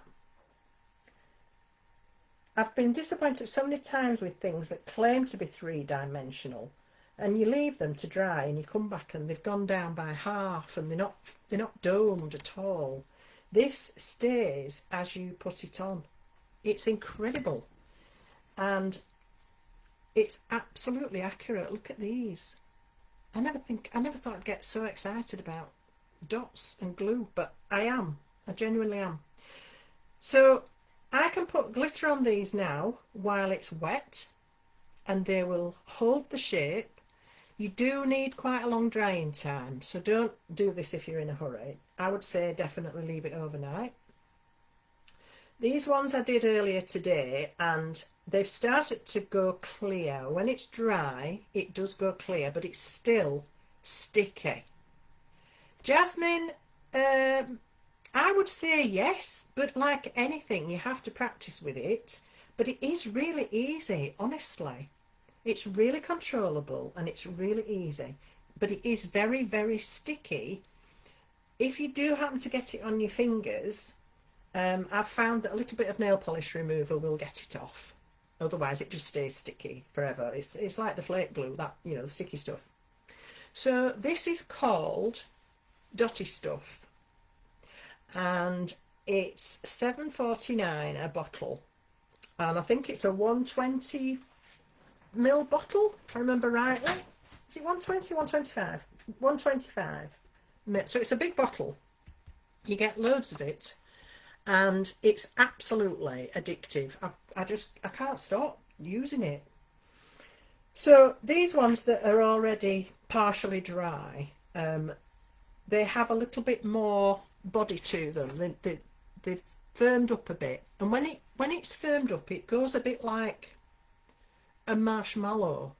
I've been disappointed so many times with things that claim to be three-dimensional, and you leave them to dry and you come back and they've gone down by half and they're not domed at all. This stays as you put it on. It's incredible. And it's absolutely accurate. Look at these. I never thought I'd get so excited about dots and glue, but I am. I genuinely am. So I can put glitter on these now while it's wet, and they will hold the shape. You do need quite a long drying time, so don't do this if you're in a hurry. I would say definitely leave it overnight. These ones I did earlier today, and they've started to go clear. When it's dry, it does go clear, but it's still sticky. Jasmine, I would say yes, but like anything, you have to practice with it. But it is really easy, honestly. It's really controllable and it's really easy. But it is very, very sticky. If you do happen to get it on your fingers, I've found that a little bit of nail polish remover will get it off. Otherwise, it just stays sticky forever. It's like the flake glue, that, you know, the sticky stuff. So this is called Dotty Stuff, and it's $7.49 a bottle, and I think it's a 120 ml bottle, if I remember rightly. Is it 120, 125? 125. So it's a big bottle. You get loads of it, and it's absolutely addictive. I can't stop using it. So these ones that are already partially dry, they have a little bit more body to them. They've firmed up a bit, and when it's firmed up, it goes a bit like a marshmallow.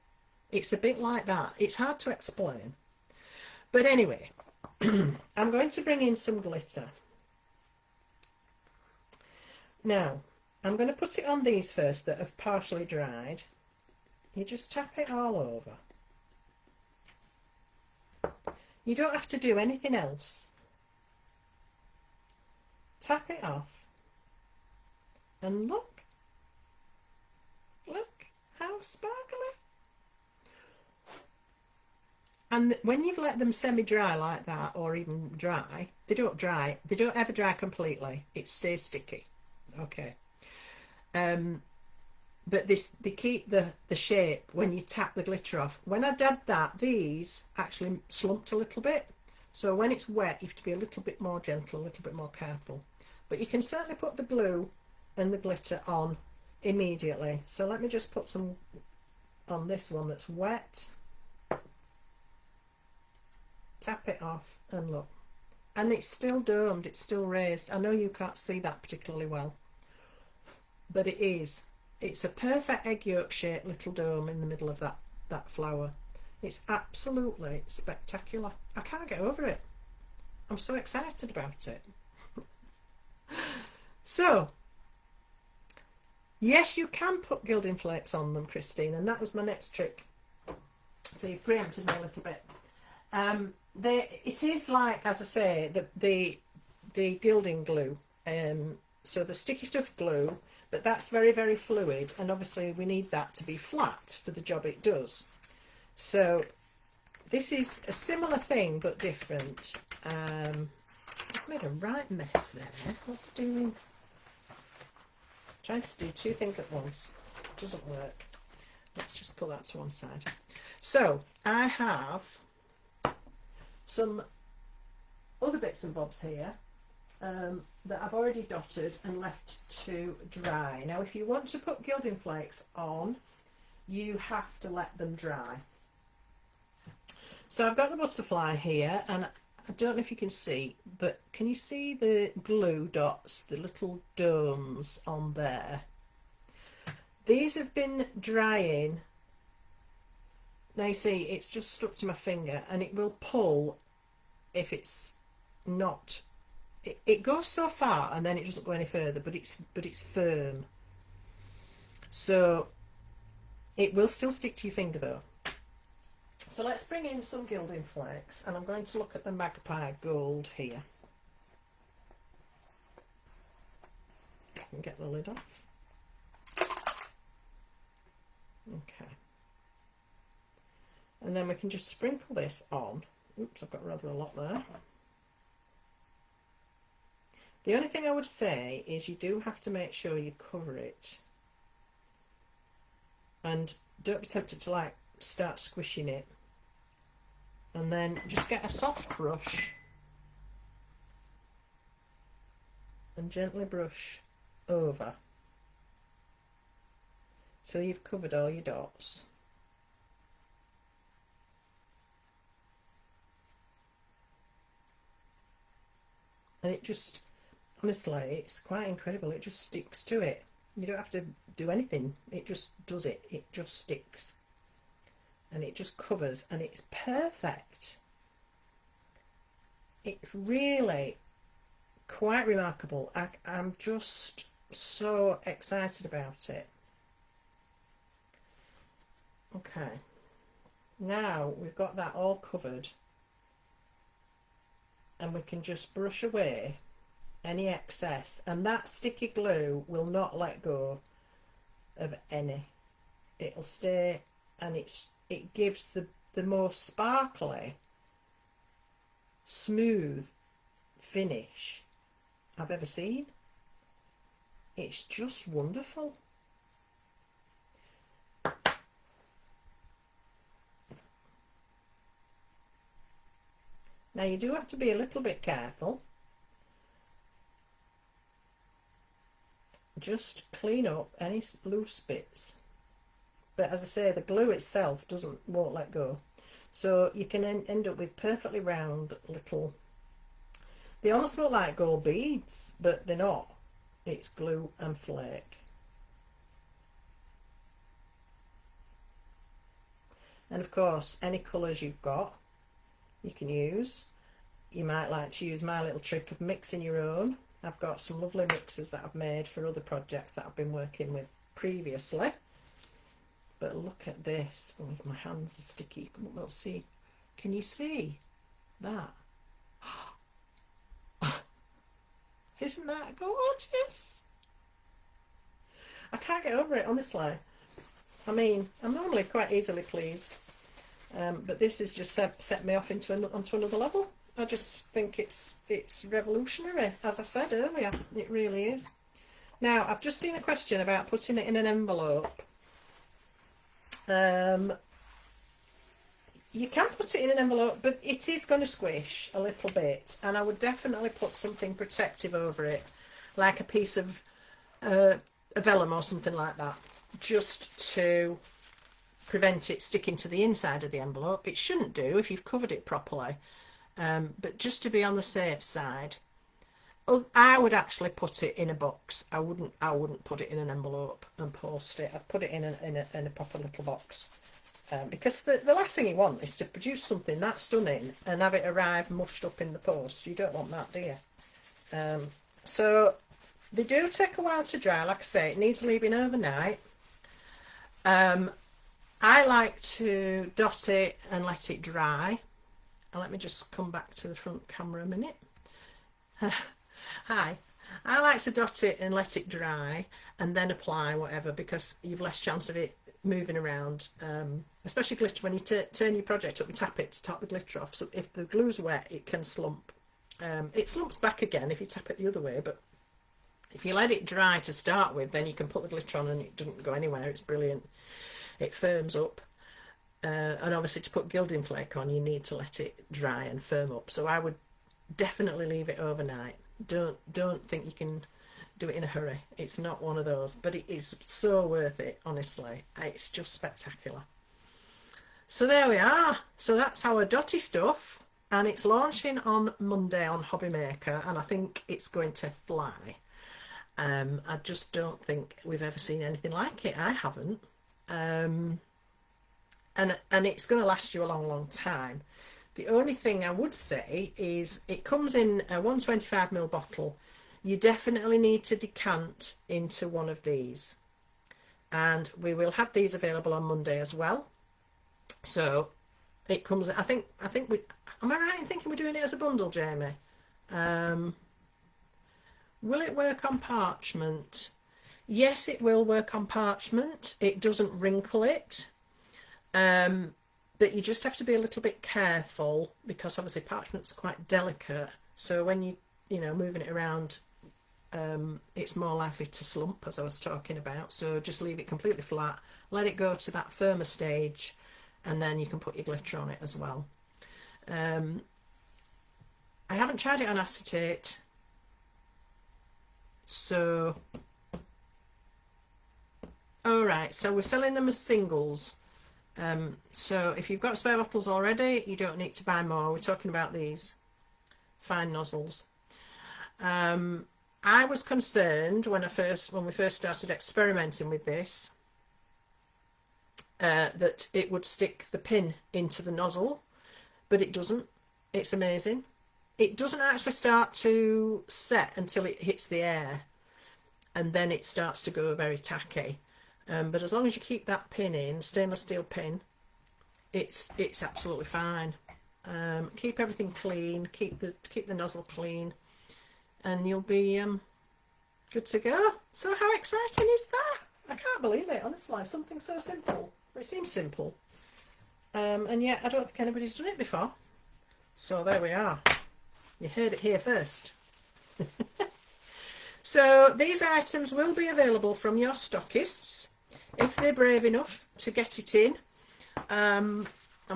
It's a bit like that. It's hard to explain, but anyway, I'm going to bring in some glitter. Now, I'm going to put it on these first that have partially dried. You just tap it all over. You don't have to do anything else. Tap it off. And look how sparkly. And when you've let them semi-dry like that, or even dry, they don't ever dry completely. It stays sticky. Okay. But they keep the shape when you tap the glitter off. When I did that, these actually slumped a little bit. So when it's wet, you have to be a little bit more gentle, a little bit more careful. But you can certainly put the glue and the glitter on immediately. So let me just put some on this one that's wet. Tap it off and look. And it's still domed, it's still raised. I know you can't see that particularly well, but it is. It's a perfect egg yolk shaped little dome in the middle of that flower. It's absolutely spectacular. I can't get over it. I'm so excited about it. So, yes, you can put gilding flakes on them, Christine, and that was my next trick. So you preempted me a little bit. It is like, as I say, the gilding glue. So the sticky stuff glue, but that's very, very fluid, and obviously we need that to be flat for the job it does. So this is a similar thing but different. I've made a right mess there. What am I doing? Trying to do two things at once. It doesn't work. Let's just put that to one side. So I have some other bits and bobs here that I've already dotted and left to dry. Now if you want to put gilding flakes on, you have to let them dry. So I've got the butterfly here, and I don't know if you can see, but can you see the glue dots, the little domes on there? These have been drying. Now you see it's just stuck to my finger, and it will pull if it's not. It goes so far and then it doesn't go any further, but it's firm. So it will still stick to your finger though. So let's bring in some gilding flakes, and I'm going to look at the Magpie Gold here. And get the lid off. Okay. And then we can just sprinkle this on. Oops, I've got rather a lot there. The only thing I would say is you do have to make sure you cover it. And don't be tempted to like start squishing it. And then just get a soft brush and gently brush over so you've covered all your dots. And it just, honestly, it's quite incredible. It just sticks to it. You don't have to do anything. It just does it. It just sticks. And it just covers, and it's perfect. It's really quite remarkable. I'm just so excited about it. Okay. Now we've got that all covered, and we can just brush away any excess, and that sticky glue will not let go of any. It'll stay, and it gives the most sparkly, smooth finish I've ever seen. It's just wonderful. Now you do have to be a little bit careful, just clean up any loose bits. But as I say, the glue itself won't let go. So you can end up with perfectly round little... They almost look like gold beads, but they're not. It's glue and flake. And of course, any colours you've got, you can use. You might like to use my little trick of mixing your own. I've got some lovely mixes that I've made for other projects that I've been working with previously. But look at this. Oh, my hands are sticky. We'll see. Can you see that? Isn't that gorgeous? I can't get over it, honestly. I mean, I'm normally quite easily pleased, but this has just set me off onto another level. I just think it's revolutionary, as I said earlier. It really is. Now, I've just seen a question about putting it in an envelope. You can put it in an envelope, but it is going to squish a little bit, and I would definitely put something protective over it, like a piece of vellum or something like that, just to prevent it sticking to the inside of the envelope. It shouldn't do if you've covered it properly, but just to be on the safe side, I would actually put it in a box. I wouldn't put it in an envelope and post it. I'd put it in a proper little box. Because the last thing you want is to produce something that stunning and have it arrive mushed up in the post. You don't want that, do you? So they do take a while to dry. Like I say, it needs leaving overnight. I like to dot it and let it dry. And let me just come back to the front camera a minute. Hi. I like to dot it and let it dry and then apply whatever, because you've less chance of it moving around, especially glitter. When you turn your project up and tap it to top the glitter off, so if the glue's wet, it can slump. It slumps back again if you tap it the other way, but if you let it dry to start with, then you can put the glitter on and it doesn't go anywhere. It's brilliant. It firms up, and obviously to put gilding flake on, you need to let it dry and firm up. So I would definitely leave it overnight. Don't think you can do it in a hurry. It's not one of those, but it is so worth it, honestly. It's just spectacular. So there we are. So that's our dotty stuff, and it's launching on Monday on Hobby Maker, and I think it's going to fly. I just don't think we've ever seen anything like it. I haven't. And it's going to last you a long time. The only thing I would say is it comes in a 125ml bottle. You definitely need to decant into one of these, and we will have these available on Monday as well. So it comes, I think we, am I right in thinking we're doing it as a bundle, Jamie? Will it work on parchment? Yes, it will work on parchment. It doesn't wrinkle it, but you just have to be a little bit careful, because obviously parchment's quite delicate. So when you know, moving it around, it's more likely to slump, as I was talking about. So just leave it completely flat, let it go to that firmer stage, and then you can put your glitter on it as well. I haven't tried it on acetate, so alright, so we're selling them as singles. So if you've got spare bottles already, you don't need to buy more. We're talking about these fine nozzles. I was concerned when we first started experimenting with this, that it would stick the pin into the nozzle, but it doesn't. It's amazing. It doesn't actually start to set until it hits the air, and then it starts to go very tacky. But as long as you keep that pin in, stainless steel pin, it's absolutely fine. Keep everything clean, keep the nozzle clean, and you'll be good to go. So how exciting is that? I can't believe it, honestly. Something so simple. It seems simple, and yet I don't think anybody's done it before. So there we are. You heard it here first. So these items will be available from your stockists if they're brave enough to get it in. I'm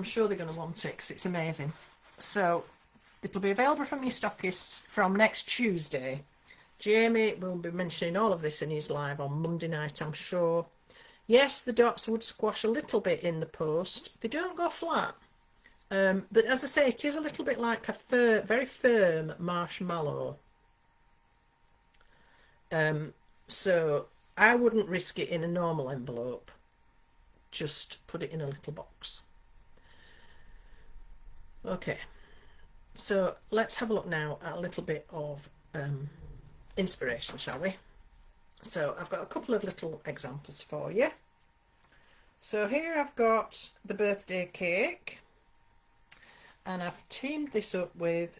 sure they're going to want it because it's amazing. So it'll be available from your stockists from next Tuesday. Jamie will be mentioning all of this in his live on Monday night, I'm sure. Yes, the dots would squash a little bit in the post. They don't go flat. But as I say, it is a little bit like a very firm marshmallow. So I wouldn't risk it in a normal envelope. Just put it in a little box. Okay, so let's have a look now at a little bit of inspiration, shall we? So I've got a couple of little examples for you. So here I've got the birthday cake, and I've teamed this up with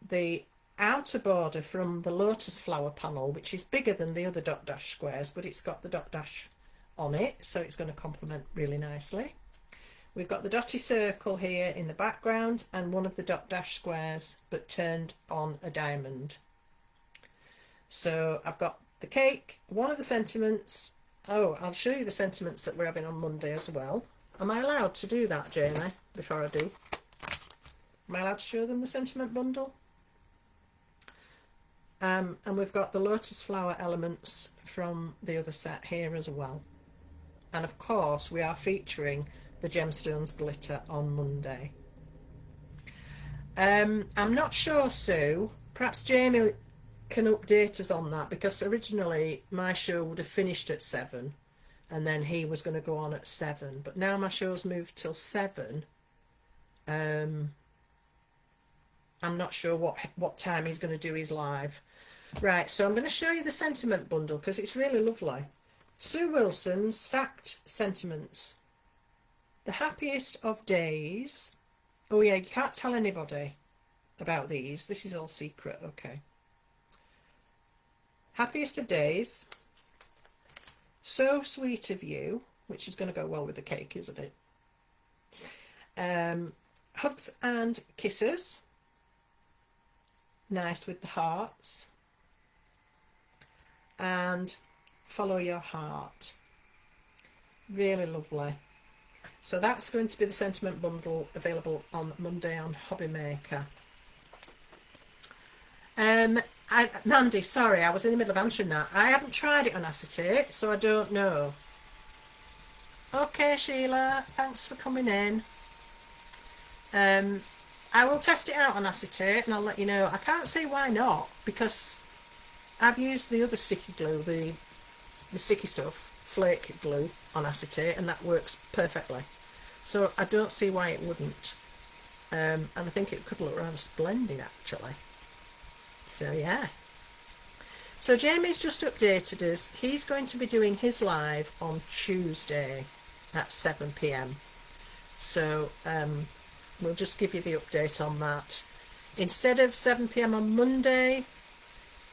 the outer border from the lotus flower panel, which is bigger than the other dot dash squares, but it's got the dot dash on it, so it's going to complement really nicely. We've got the dotty circle here in the background and one of the dot dash squares but turned on a diamond. So I've got the cake, one of the sentiments. Oh, I'll show you the sentiments that we're having on Monday as well. Am I allowed to do that, Jamie, before I do? Am I allowed to show them the sentiment bundle? And we've got the lotus flower elements from the other set here as well. And of course we are featuring the gemstones glitter on Monday. I'm not sure, Sue, perhaps Jamie can update us on that, because originally my show would have finished at 7 and then he was going to go on at 7, but now my show's moved till 7. I'm not sure what time he's going to do his live. Right, so I'm going to show you the sentiment bundle because it's really lovely. Sue Wilson's stacked sentiments. The happiest of days. Oh yeah, you can't tell anybody about these. This is all secret, okay. Happiest of days. So sweet of you, which is going to go well with the cake, isn't it? Hugs and kisses. Nice with the hearts. And follow your heart. Really lovely. So that's going to be the sentiment bundle available on Monday on Hobby Maker. Mandy, sorry, I was in the middle of answering that. I haven't tried it on acetate, so I don't know. Okay, Sheila, thanks for coming in. I will test it out on acetate and I'll let you know. I can't see why not, because I've used the other sticky glue, the sticky stuff, flake glue on acetate, and that works perfectly. So I don't see why it wouldn't. And I think it could look rather splendid actually. So yeah. So Jamie's just updated us. He's going to be doing his live on Tuesday at 7 p.m. So we'll just give you the update on that. Instead of 7 p.m. on Monday,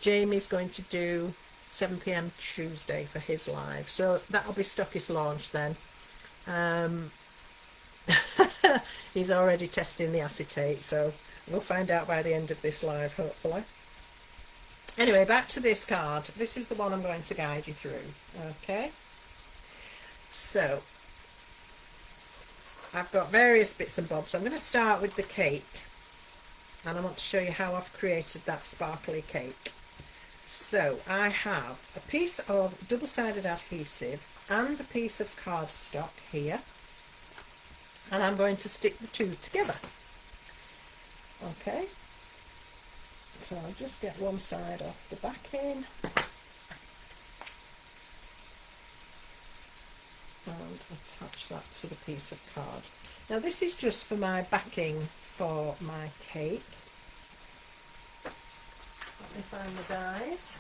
Jamie's going to do 7 p.m. Tuesday for his live. So that'll be Stockist launch then. He's already testing the acetate, so we'll find out by the end of this live, hopefully. Anyway, back to this card. This is the one I'm going to guide you through. Okay. So I've got various bits and bobs. I'm going to start with the cake, and I want to show you how I've created that sparkly cake. So I have a piece of double-sided adhesive and a piece of cardstock here, and I'm going to stick the two together. Okay, so I'll just get one side off the backing and attach that to the piece of card. Now this is just for my backing for my cake. Let me find the dies.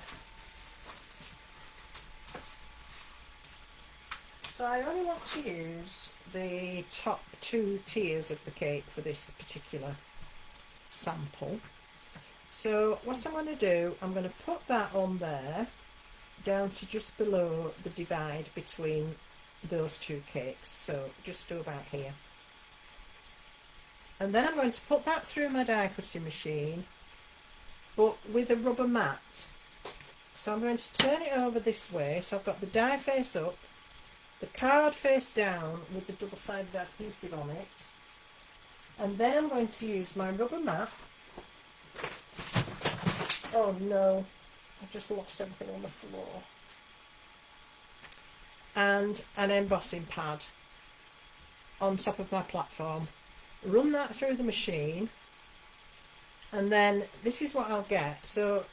So I only want to use the top 2 tiers of the cake for this particular sample. So what I'm going to do, I'm going to put that on there down to just below the divide between those 2 cakes, so just to about here. And then I'm going to put that through my die cutting machine, but with a rubber mat. So I'm going to turn it over this way, so I've got the die face up, the card face down with the double-sided adhesive on it, and then I'm going to use my rubber mat. Oh no, I've just lost everything on the floor. And an embossing pad on top of my platform. Run that through the machine, and then this is what I'll get. So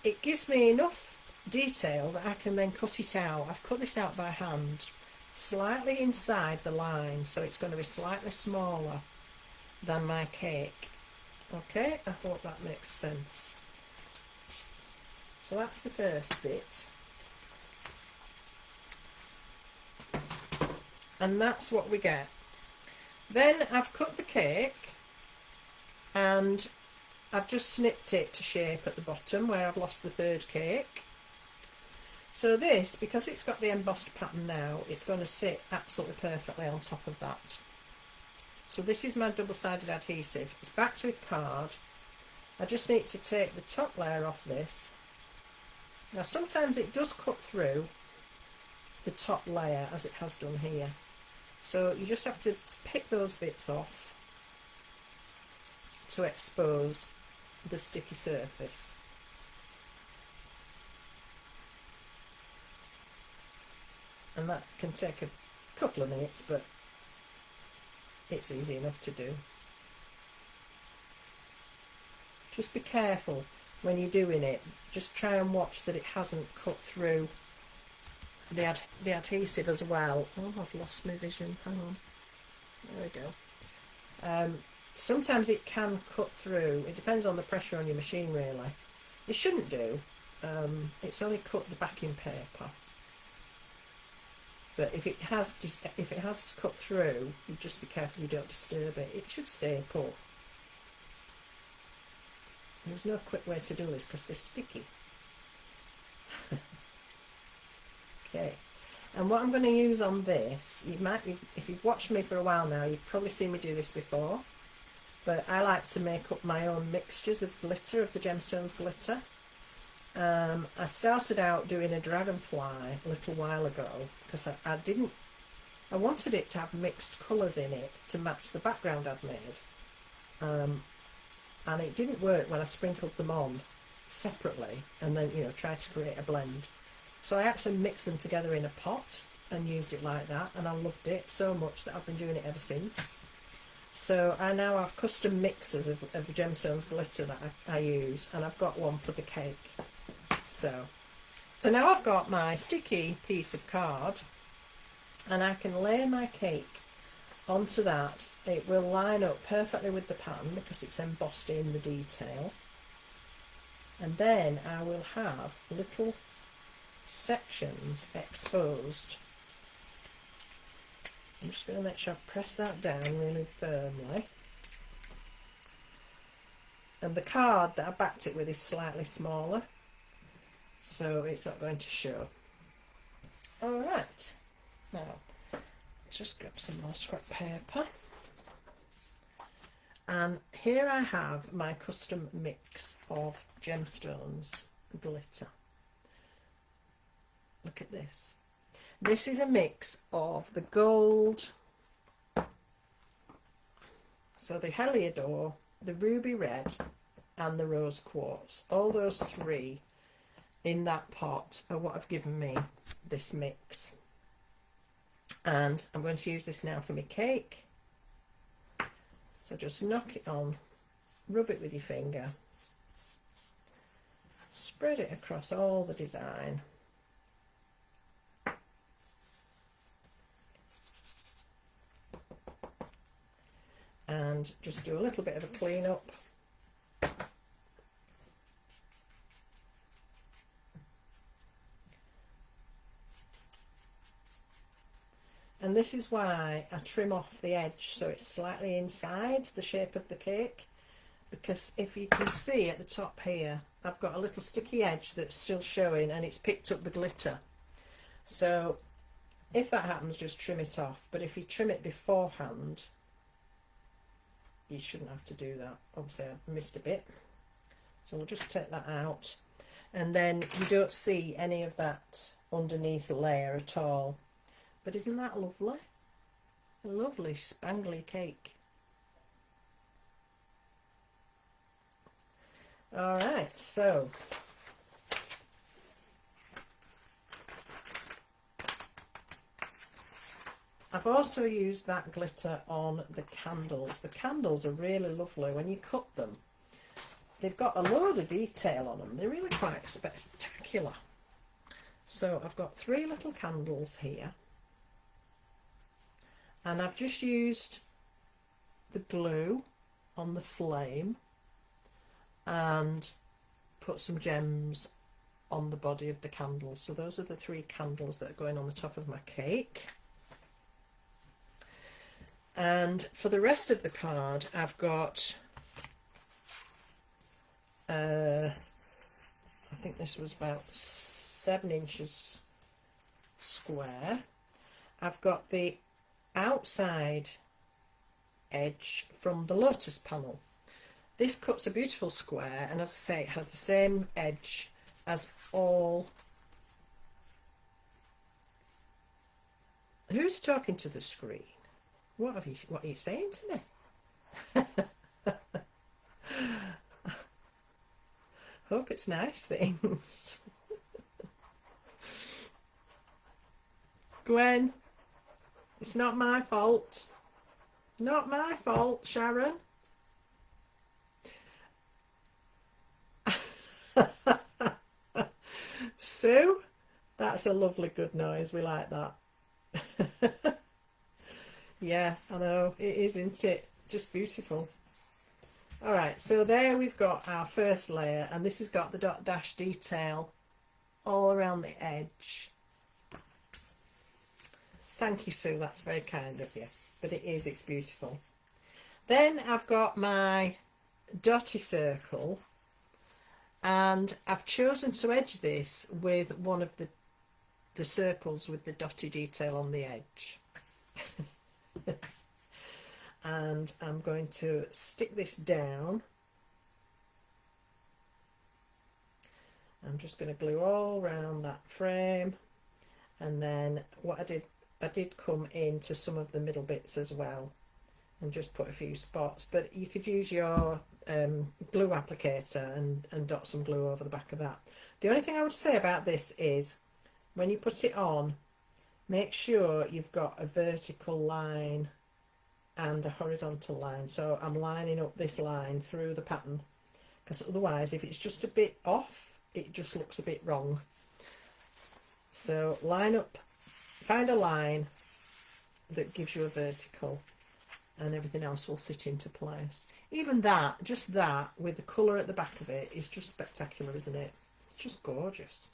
it gives me enough detail that I can then cut it out. I've cut this out by hand, slightly inside the line, so it's going to be slightly smaller than my cake. Okay, I hope that makes sense. So that's the first bit. And that's what we get. Then I've cut the cake and I've just snipped it to shape at the bottom where I've lost the third cake. So this, because it's got the embossed pattern now, it's going to sit absolutely perfectly on top of that. So this is my double-sided adhesive. It's backed with card. I just need to take the top layer off this. Now sometimes it does cut through the top layer as it has done here. So you just have to pick those bits off to expose the sticky surface. And that can take a couple of minutes, but it's easy enough to do. Just be careful when you're doing it. Just try and watch that it hasn't cut through the adhesive as well. Oh, I've lost my vision. Hang on. There we go. Sometimes it can cut through. It depends on the pressure on your machine, really. It shouldn't do. It's only cut the backing paper. But if it has cut through, you just be careful you don't disturb it. It should stay put. There's no quick way to do this because they're sticky. Okay, and what I'm going to use on this, if you've watched me for a while now, you've probably seen me do this before, but I like to make up my own mixtures of glitter, of the gemstones glitter. I started out doing a dragonfly a little while ago because I wanted it to have mixed colours in it to match the background I'd made, and it didn't work when I sprinkled them on separately and then tried to create a blend. So I actually mixed them together in a pot and used it like that, and I loved it so much that I've been doing it ever since. So I now have custom mixers of gemstones glitter that I use, and I've got one for the cake. So now I've got my sticky piece of card, and I can lay my cake onto that. It will line up perfectly with the pattern because it's embossed in the detail, and then I will have little sections exposed. I'm just going to make sure I've pressed that down really firmly. And the card that I backed it with is slightly smaller, so it's not going to show. Alright, now just grab some more scrap paper. And here I have my custom mix of gemstones glitter. Look at this. This is a mix of the gold, so the Heliodor, the ruby red and the rose quartz. All those three in that pot are what have given me this mix. And I'm going to use this now for my cake. So just knock it on, rub it with your finger, spread it across all the design. And just do a little bit of a clean up. And this is why I trim off the edge so it's slightly inside the shape of the cake, because if you can see at the top here, I've got a little sticky edge that's still showing and it's picked up the glitter. So if that happens, just trim it off. But if you trim it beforehand, you shouldn't have to do that. Obviously I missed a bit, so we'll just take that out, and then you don't see any of that underneath the layer at all. But isn't that lovely? A lovely spangly cake. Alright, so I've also used that glitter on the candles. The candles are really lovely when you cut them. They've got a load of detail on them. They're really quite spectacular. So I've got 3 little candles here. And I've just used the glue on the flame and put some gems on the body of the candles. So those are the 3 candles that are going on the top of my cake. And for the rest of the card, I've got, I think this was about 7 inches square. I've got the outside edge from the lotus panel. This cuts a beautiful square, and as I say, it has the same edge as all. Who's talking to the screen? What are you saying to me? Hope it's nice things. Gwen, it's not my fault. Not my fault, Sharon. Sue, that's a lovely good noise. We like that. Yeah, I know, it is, isn't it? Just beautiful. Alright, so there we've got our first layer, and this has got the dot dash detail all around the edge. Thank you, Sue, that's very kind of you. But it's beautiful. Then I've got my dotty circle, and I've chosen to edge this with one of the circles with the dotty detail on the edge. And I'm going to stick this down. I'm just going to glue all around that frame, and then what I did come into some of the middle bits as well and just put a few spots, but you could use your glue applicator and dot some glue over the back of that. The only thing I would say about this is when you put it on, make sure you've got a vertical line and a horizontal line. So I'm lining up this line through the pattern, because otherwise if it's just a bit off, it just looks a bit wrong. So line up, find a line that gives you a vertical, and everything else will sit into place. Even that, just that, with the colour at the back of it, is just spectacular, isn't it? It's just gorgeous.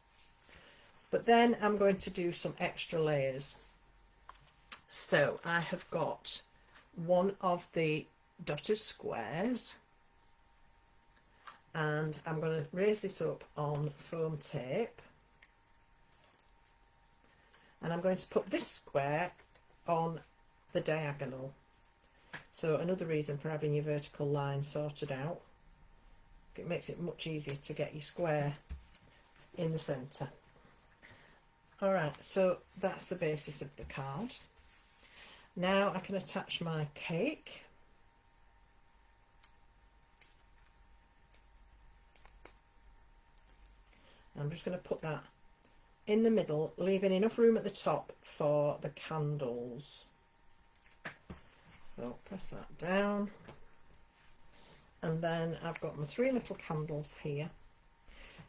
But then I'm going to do some extra layers. So I have got one of the dotted squares, and I'm going to raise this up on foam tape, and I'm going to put this square on the diagonal. So another reason for having your vertical line sorted out, it makes it much easier to get your square in the centre. Alright, so that's the basis of the card. Now I can attach my cake. I'm just going to put that in the middle, leaving enough room at the top for the candles. So press that down, and then I've got my 3 little candles here.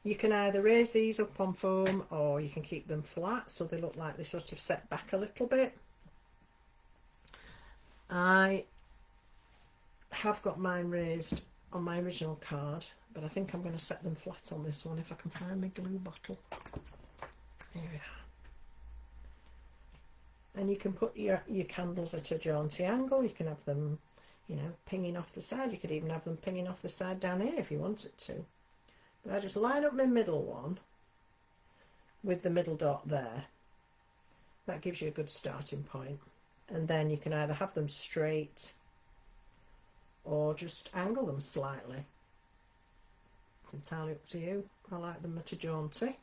You can either raise these up on foam, or you can keep them flat so they look like they sort of set back a little bit. I have got mine raised on my original card, but I think I'm going to set them flat on this one if I can find my glue bottle. Here we are. And you can put your candles at a jaunty angle. You can have them, you know, pinging off the side. You could even have them pinging off the side down here if you wanted to. But I just line up my middle one with the middle dot there. That gives you a good starting point. And then you can either have them straight or just angle them slightly. It's entirely up to you. I like them at a jaunty.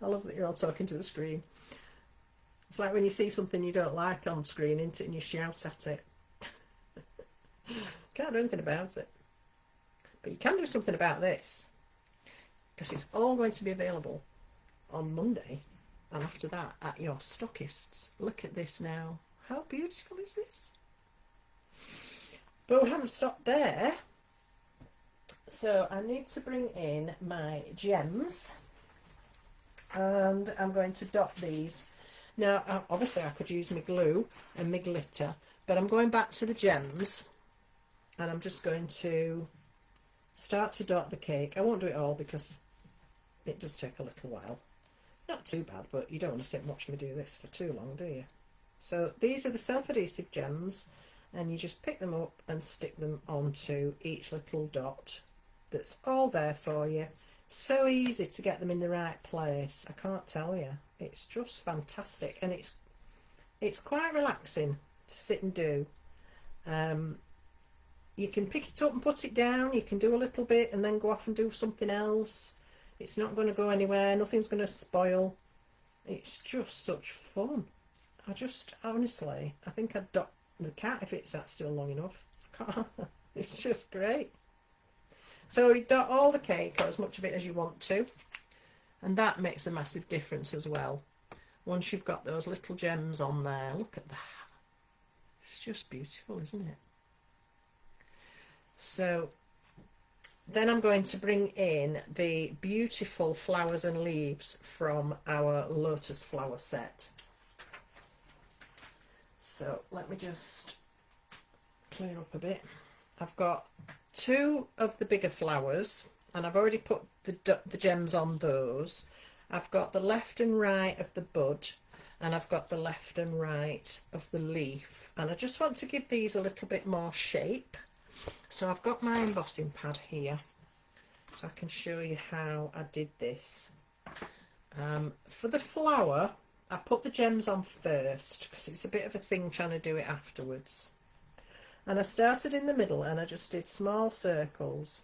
I love that you're all talking to the screen. It's like when you see something you don't like on screen, isn't it, and you shout at it. Can't do anything about it. But you can do something about this. because it's all going to be available on Monday and after that at your stockists. Look at this now. How beautiful is this? But we haven't stopped there. So I need to bring in my gems, and I'm going to dot these. Now, obviously I could use my glue and my glitter, but I'm going back to the gems, and I'm just going to start to dot the cake. I won't do it all because it does take a little while. Not too bad, but you don't want to sit and watch me do this for too long, do you? So these are the self-adhesive gems, and you just pick them up and stick them onto each little dot. That's all there for you. So easy to get them in the right place. I can't tell you. It's just fantastic, and it's quite relaxing to sit and do. You can pick it up and put it down. You can do a little bit and then go off and do something else. It's not going to go anywhere. Nothing's going to spoil. It's just such fun. Honestly, I think I'd dot the cat if it's that still long enough. I can't. It's just great. So you dot all the cake, or as much of it as you want to, and that makes a massive difference as well. Once you've got those little gems on there, look at that. It's just beautiful, isn't it? So then I'm going to bring in the beautiful flowers and leaves from our lotus flower set. So let me just clear up a bit. I've got 2 of the bigger flowers, and I've already put the gems on those. I've got the left and right of the bud, and I've got the left and right of the leaf, and I just want to give these a little bit more shape. So I've got my embossing pad here, so I can show you how I did this. For the flower, I put the gems on first because it's a bit of a thing trying to do it afterwards. And I started in the middle, and I just did small circles,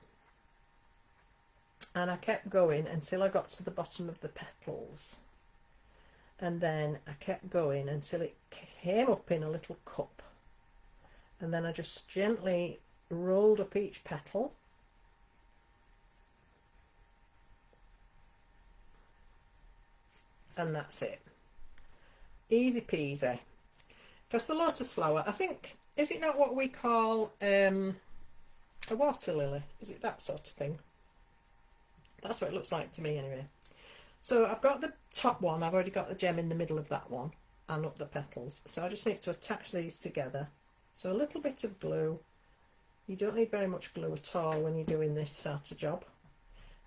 and I kept going until I got to the bottom of the petals, and then I kept going until it came up in a little cup, and then I just gently rolled up each petal, and that's it. Easy peasy. Because the lotus flower, I think, is it not what we call a water lily? Is it that sort of thing? That's what it looks like to me anyway. So I've got the top one, I've already got the gem in the middle of that one, and up the petals. So I just need to attach these together. So a little bit of glue. You don't need very much glue at all when you're doing this sort of job.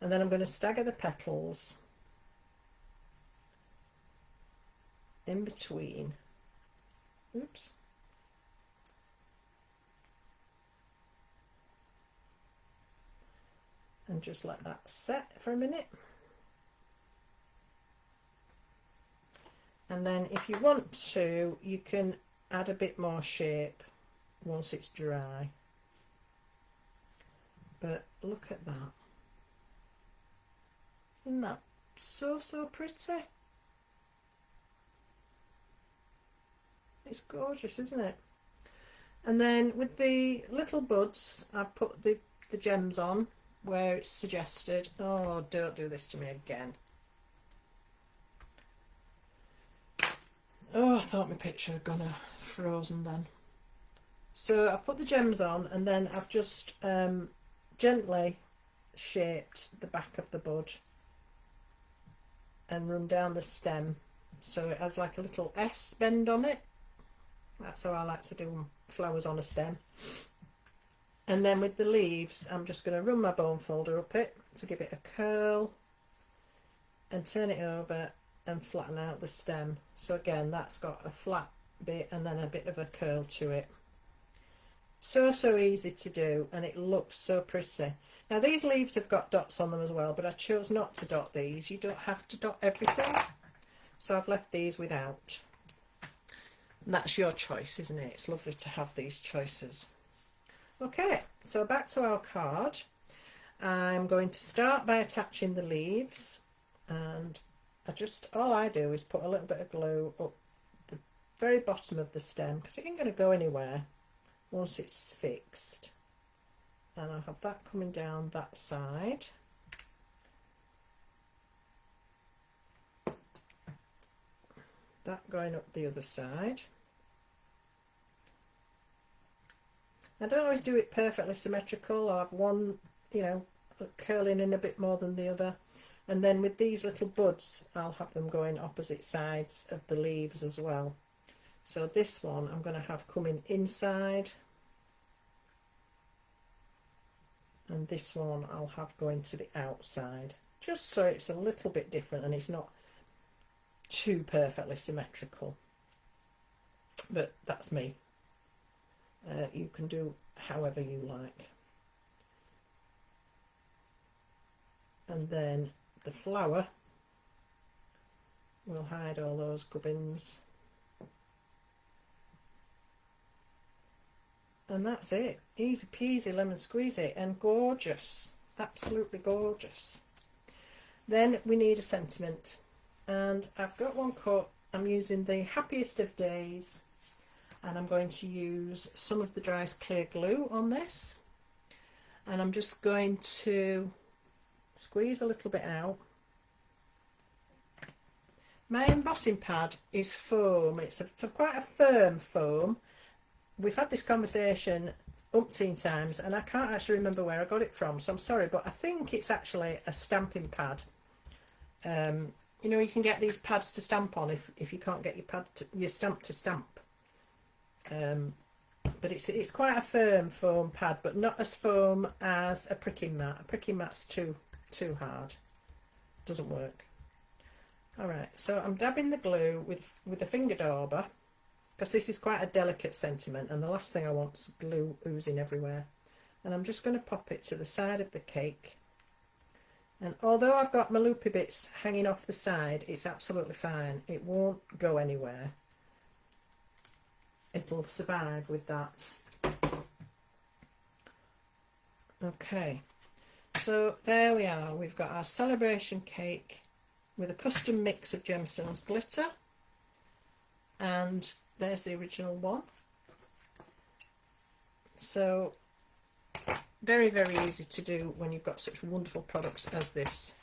And then I'm going to stagger the petals in between. Oops. And just let that set for a minute. And then if you want to, you can add a bit more shape once it's dry. But look at that. Isn't that so pretty? It's gorgeous, isn't it? And then with the little buds, I've put the gems on where it's suggested. Oh, don't do this to me again. Oh, I thought my picture had gone frozen then. So I've put the gems on, and then I've just gently shaped the back of the bud and run down the stem, so it has like a little S bend on it. That's how I like to do flowers on a stem. And then with the leaves, I'm just going to run my bone folder up it to give it a curl and turn it over and flatten out the stem. So again, that's got a flat bit and then a bit of a curl to it. So easy to do, and it looks so pretty. Now these leaves have got dots on them as well, but I chose not to dot these. You don't have to dot everything, so I've left these without. And that's your choice, isn't it? It's lovely to have these choices. Okay, so back to our card. I'm going to start by attaching the leaves, and all I do is put a little bit of glue up the very bottom of the stem, because it ain't going to go anywhere once it's fixed. And I'll have that coming down that side, that going up the other side. I don't always do it perfectly symmetrical. I'll have one, you know, curling in a bit more than the other. And then with these little buds, I'll have them going opposite sides of the leaves as well. So this one I'm going to have coming inside. And this one I'll have going to the outside. Just so it's a little bit different and it's not too perfectly symmetrical. But that's me. You can do however you like. And then the flower will hide all those gubbins. And that's it. Easy peasy lemon squeezy and gorgeous. Absolutely gorgeous. Then we need a sentiment. And I've got one cut. I'm using the Happiest of Days. And I'm going to use some of the Dry's Clear Glue on this. And I'm just going to squeeze a little bit out. My embossing pad is foam. It's quite a firm foam. We've had this conversation umpteen times and I can't actually remember where I got it from, so I'm sorry, but I think it's actually a stamping pad. You know, you can get these pads to stamp on if you can't get your stamp to stamp. But it's quite a firm foam pad, but not as foam as a pricking mat. A pricking mat's too hard. Doesn't work. Alright, so I'm dabbing the glue with a finger dauber, because this is quite a delicate sentiment and the last thing I want is glue oozing everywhere. And I'm just going to pop it to the side of the cake. And although I've got my loopy bits hanging off the side, it's absolutely fine. It won't go anywhere. It'll survive with that. Okay, so there we are. We've got our celebration cake with a custom mix of gemstones glitter, and there's the original one. So very, very easy to do when you've got such wonderful products as this.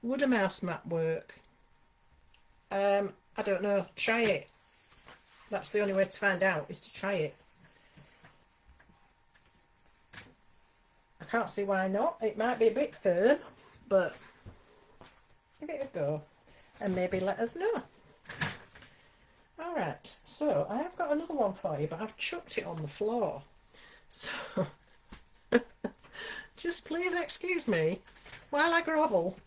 Would a mouse mat work? I don't know. Try it. That's the only way to find out, is to try it. I can't see why not. It might be a bit firm, but give it a go and maybe let us know. Alright, so I have got another one for you, but I've chucked it on the floor. So just please excuse me while I grovel.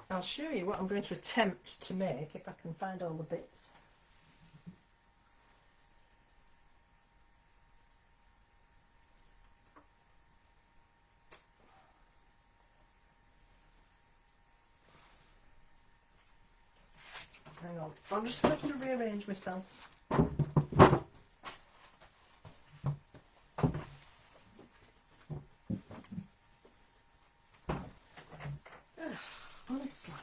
I'll show you what I'm going to attempt to make if I can find all the bits. Hang on, I'm just going to rearrange myself. Honestly.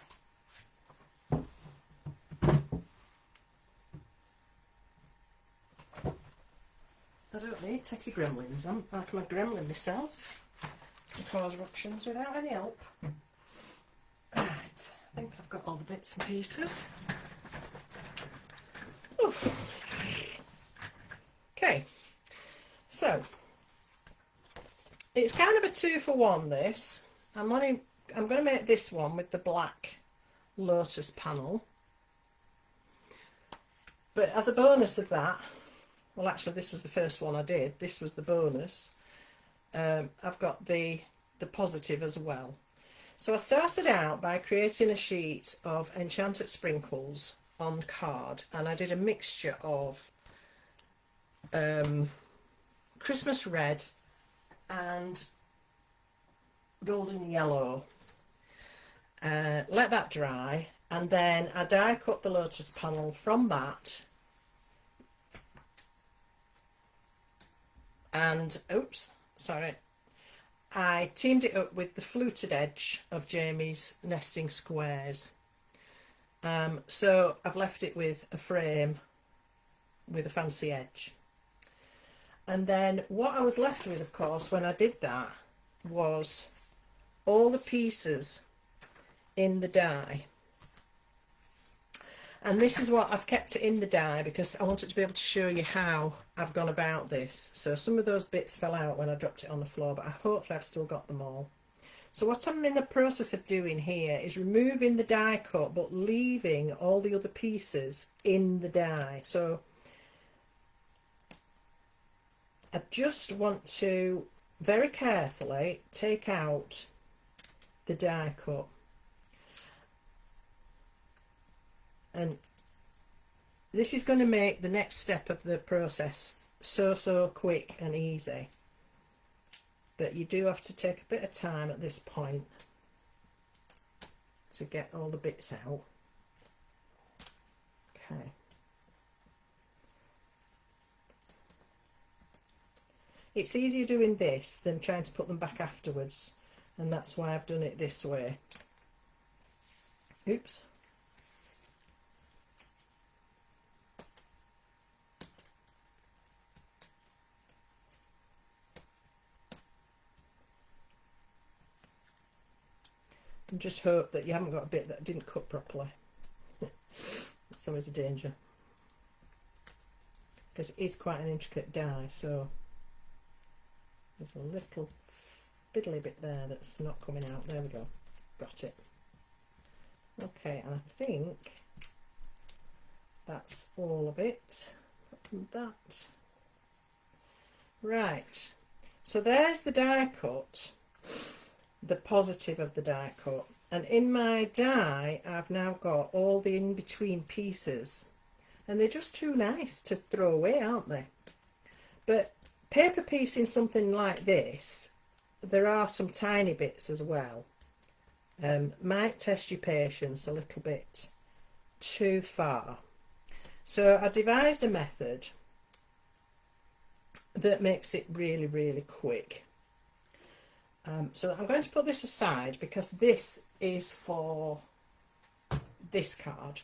I don't need techie gremlins. I'm like a gremlin myself. I cause ructions without any help. Right, I think I've got all the bits and pieces. Oof. Okay, so it's kind of a 2-for-1 this. I'm going to make this one with the black lotus panel, but as a bonus of that, well actually this was the first one I did, this was the bonus, I've got the positive as well. So I started out by creating a sheet of enchanted sprinkles on card, and I did a mixture of Christmas red and golden yellow. Let that dry, and then I die cut the lotus panel from that, and oops, sorry, I teamed it up with the fluted edge of Jamie's Nesting Squares. So I've left it with a frame with a fancy edge. And then what I was left with, of course, when I did that was all the pieces in the die. And this is what I've kept it in the die because I wanted to be able to show you how I've gone about this. So some of those bits fell out when I dropped it on the floor, but hopefully I've still got them all. So what I'm in the process of doing here is removing the die cut but leaving all the other pieces in the die. So I just want to very carefully take out the die cut. And this is going to make the next step of the process so quick and easy. But you do have to take a bit of time at this point to get all the bits out. Okay. It's easier doing this than trying to put them back afterwards, and that's why I've done it this way. Oops. And just hope that you haven't got a bit that didn't cut properly. That's always a danger, because it is quite an intricate die, so there's a little fiddly bit there that's not coming out. There we go, got it. Okay, and I think that's all of it. That right, so there's the die cut, the positive of the die cut, and in my die I've now got all the in-between pieces, and they're just too nice to throw away, aren't they? But paper piecing something like this, there are some tiny bits as well. Might test your patience a little bit too far. So I devised a method that makes it really quick. So I'm going to put this aside because this is for this card.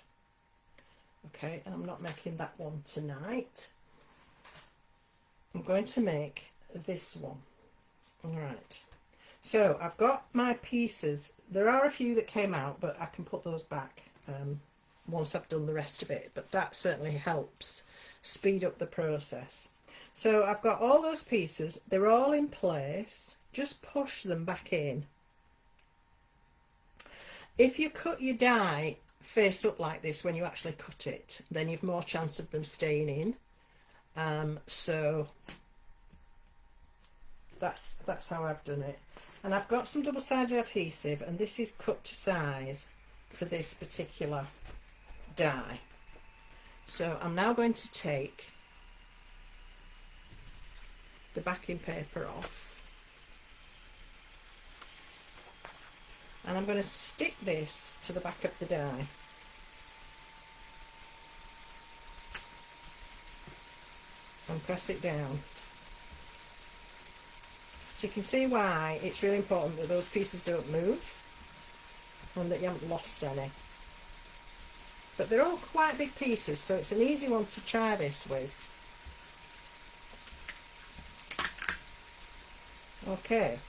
Okay, and I'm not making that one tonight. I'm going to make this one. All right. So I've got my pieces. There are a few that came out, but I can put those back once I've done the rest of it. But that certainly helps speed up the process. So I've got all those pieces. They're all in place. Just push them back in. If you cut your die face up like this when you actually cut it, then you've more chance of them staying in. So that's how I've done it. And I've got some double-sided adhesive, and this is cut to size for this particular die. So I'm now going to take the backing paper off, and I'm going to stick this to the back of the die. And press it down. So you can see why it's really important that those pieces don't move and that you haven't lost any. But they're all quite big pieces, so it's an easy one to try this with. Okay.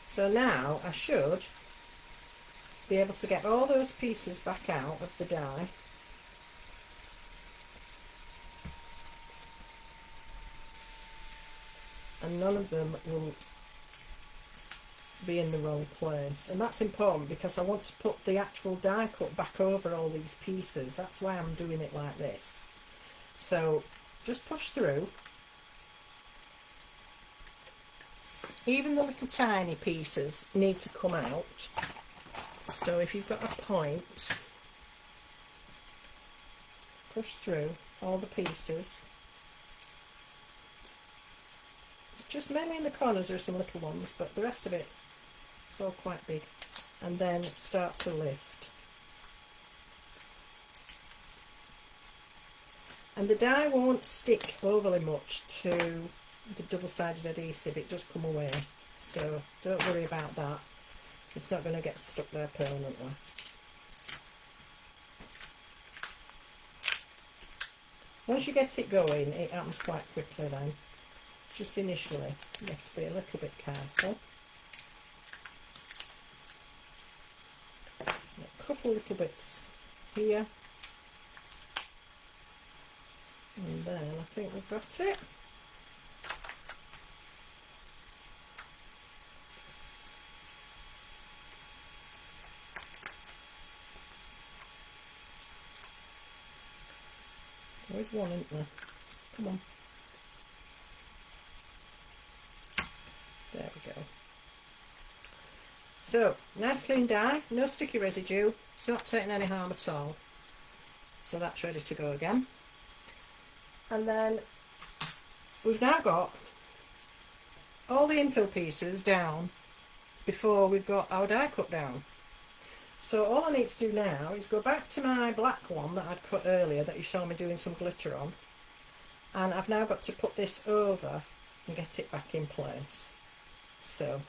So now I should be able to get all those pieces back out of the die. And none of them will be in the wrong place. And that's important because I want to put the actual die cut back over all these pieces. That's why I'm doing it like this. So just push through. Even the little tiny pieces need to come out. So if you've got a point, push through all the pieces. Just mainly in the corners there are some little ones, but the rest of it is all quite big. And then start to lift. And the die won't stick overly much to the double-sided adhesive, it does come away, so don't worry about that. It's not going to get stuck there permanently. Once you get it going, it happens quite quickly then. Just initially, you have to be a little bit careful. A couple little bits here. And then I think we've got it. There's one, isn't there? Come on. There we go. So, nice clean dye, no sticky residue, it's not taking any harm at all. So that's ready to go again. And then we've now got all the infill pieces down before we've got our die cut down. So all I need to do now is go back to my black one that I'd cut earlier that you saw me doing some glitter on, and I've now got to put this over and get it back in place. So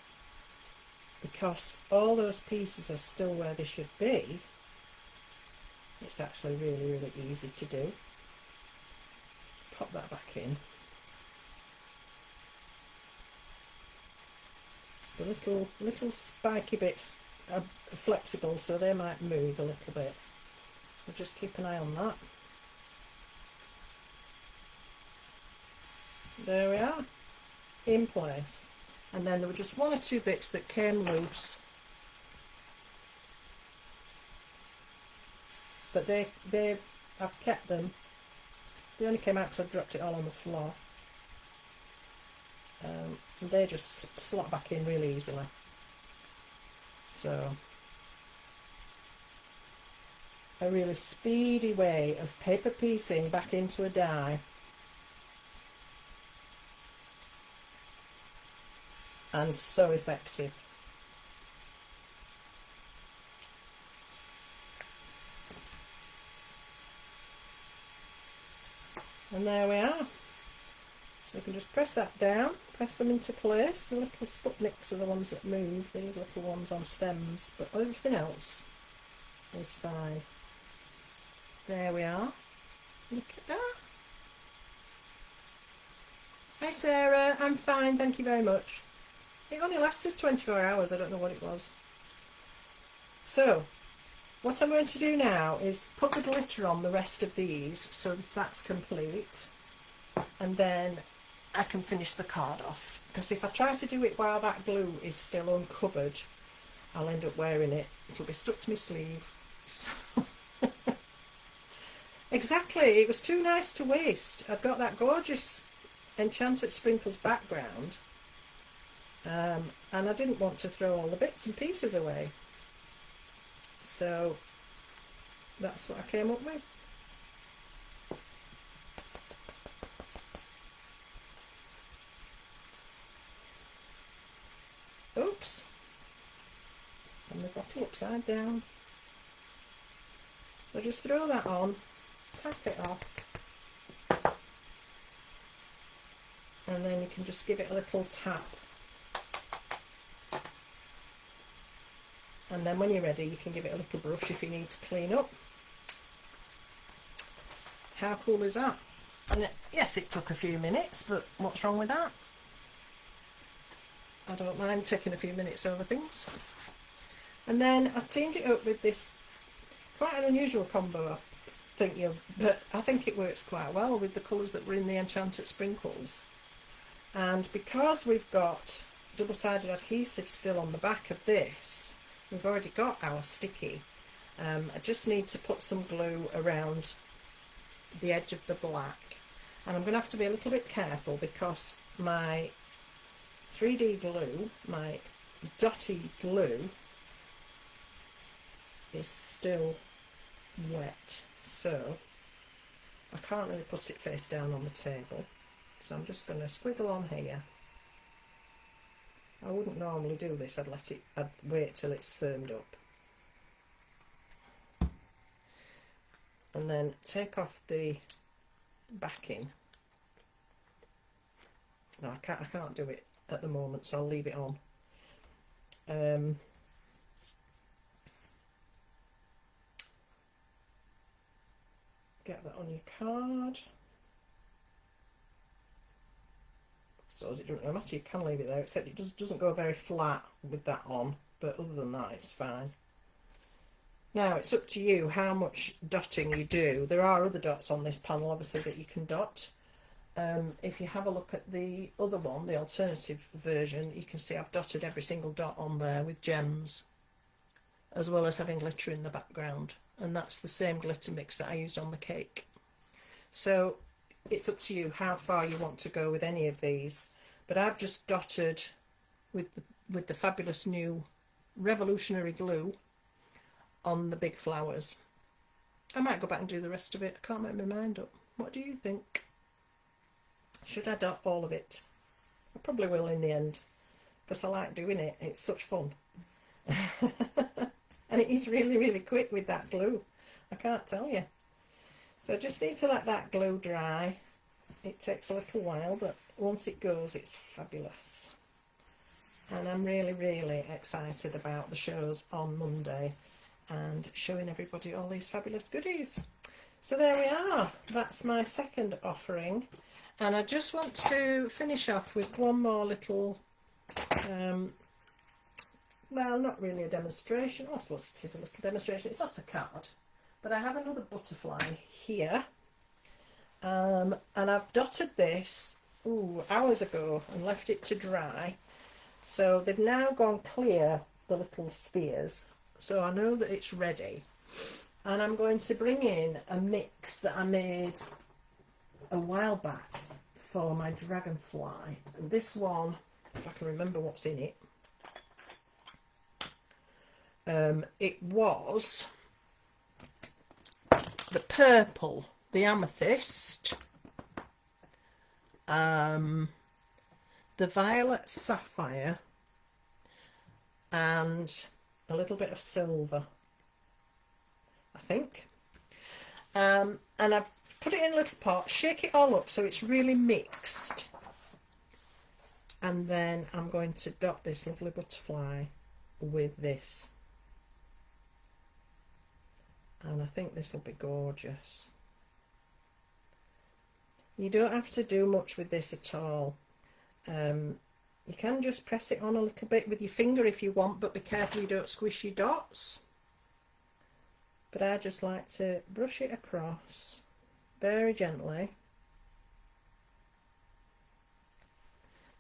because all those pieces are still where they should be, it's actually really easy to do. Just pop that back in. The little spiky bits are flexible, so they might move a little bit, so just keep an eye on that. There we are, in place. And then there were just one or two bits that came loose, but I've kept them. They only came out because I dropped it all on the floor. And they just slot back in really easily. So, a really speedy way of paper piecing back into a die. And so effective. And there we are. So we can just press that down, press them into place. The little Sputniks are the ones that move, these little ones on stems, but everything else is fine. There we are. Look at that. Hi Sarah, I'm fine, thank you very much. It only lasted 24 hours, I don't know what it was. So, what I'm going to do now is put the glitter on the rest of these so that that's complete, and then I can finish the card off, because if I try to do it while that glue is still uncovered, I'll end up wearing it. It'll be stuck to my sleeve. So exactly, it was too nice to waste. I've got that gorgeous Enchanted Sprinkles background, and I didn't want to throw all the bits and pieces away. So that's what I came up with. Oops, and the bottle upside down. So just throw that on, tap it off, and then you can just give it a little tap. And then when you're ready, you can give it a little brush if you need to clean up. How cool is that? And yes, it took a few minutes, but what's wrong with that? I don't mind taking a few minutes over things. And then I teamed it up with this quite an unusual combo, but I think it works quite well with the colours that were in the Enchanted Sprinkles. And because we've got double-sided adhesive still on the back of this, we've already got our sticky. I just need to put some glue around the edge of the black, and I'm going to have to be a little bit careful because my 3D glue, my dotty glue, is still wet, so I can't really put it face down on the table. So I'm just going to squiggle on here. I wouldn't normally do this, I'd wait till it's firmed up. And then take off the backing. No, I can't do it at the moment, so I'll leave it on. Get that on your card. So as it doesn't matter, you can leave it there, except it just doesn't go very flat with that on, but other than that it's fine. Now it's up to you how much dotting you do. There are other dots on this panel obviously that you can dot. If you have a look at the other one, the alternative version, you can see I've dotted every single dot on there with gems, as well as having glitter in the background, and that's the same glitter mix that I used on the cake. So it's up to you how far you want to go with any of these, but I've just dotted with the fabulous new revolutionary glue on the big flowers. I might go back and do the rest of it. I can't make my mind up. What do you think? Should I dot all of it? I probably will in the end, because I like doing it. It's such fun. And it is really, really quick with that glue. I can't tell you. So just need to let that glue dry. It takes a little while, but once it goes, it's fabulous. And I'm really, really excited about the shows on Monday and showing everybody all these fabulous goodies. So there we are. That's my second offering. And I just want to finish off with one more little, well, not really a demonstration. I suppose it is a little demonstration. It's not a card, but I have another butterfly here. And I've dotted this hours ago and left it to dry. So they've now gone clear, the little spheres. So I know that it's ready. And I'm going to bring in a mix that I made a while back for my dragonfly. And this one, if I can remember what's in it, it was the purple, the amethyst, the violet sapphire, and a little bit of silver, I think. And I've put it in a little pot, shake it all up so it's really mixed, and then I'm going to dot this lovely butterfly with this, and I think this will be gorgeous. You don't have to do much with this at all. You can just press it on a little bit with your finger if you want, but be careful you don't squish your dots. But I just like to brush it across very gently,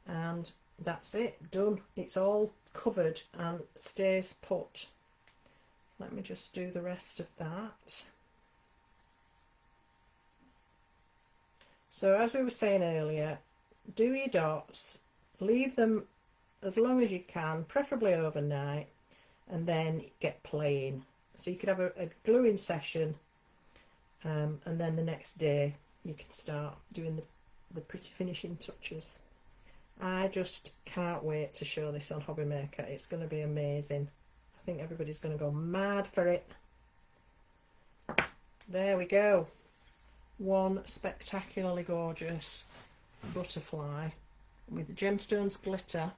and that's it, done. It's all covered and stays put. Let me just do the rest of that. So as we were saying earlier, do your dots, leave them as long as you can, preferably overnight, and then get playing. So you could have a gluing session, and then the next day you can start doing the pretty finishing touches. I just can't wait to show this on Hobby Maker. It's going to be amazing. I think everybody's going to go mad for it. There we go. One spectacularly gorgeous butterfly with gemstones, glitter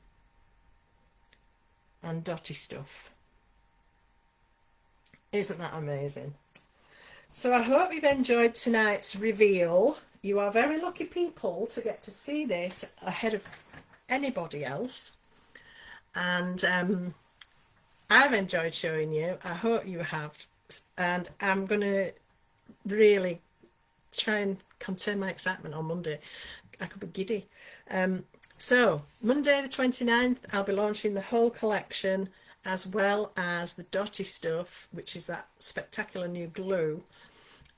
and dotty stuff. Isn't that amazing? So I hope you've enjoyed tonight's reveal. You are very lucky people to get to see this ahead of anybody else, and I've enjoyed showing you. I hope you have, and I'm going to really try and contain my excitement on Monday. I could be giddy. So Monday the 29th I'll be launching the whole collection, as well as the dotty stuff, which is that spectacular new glue,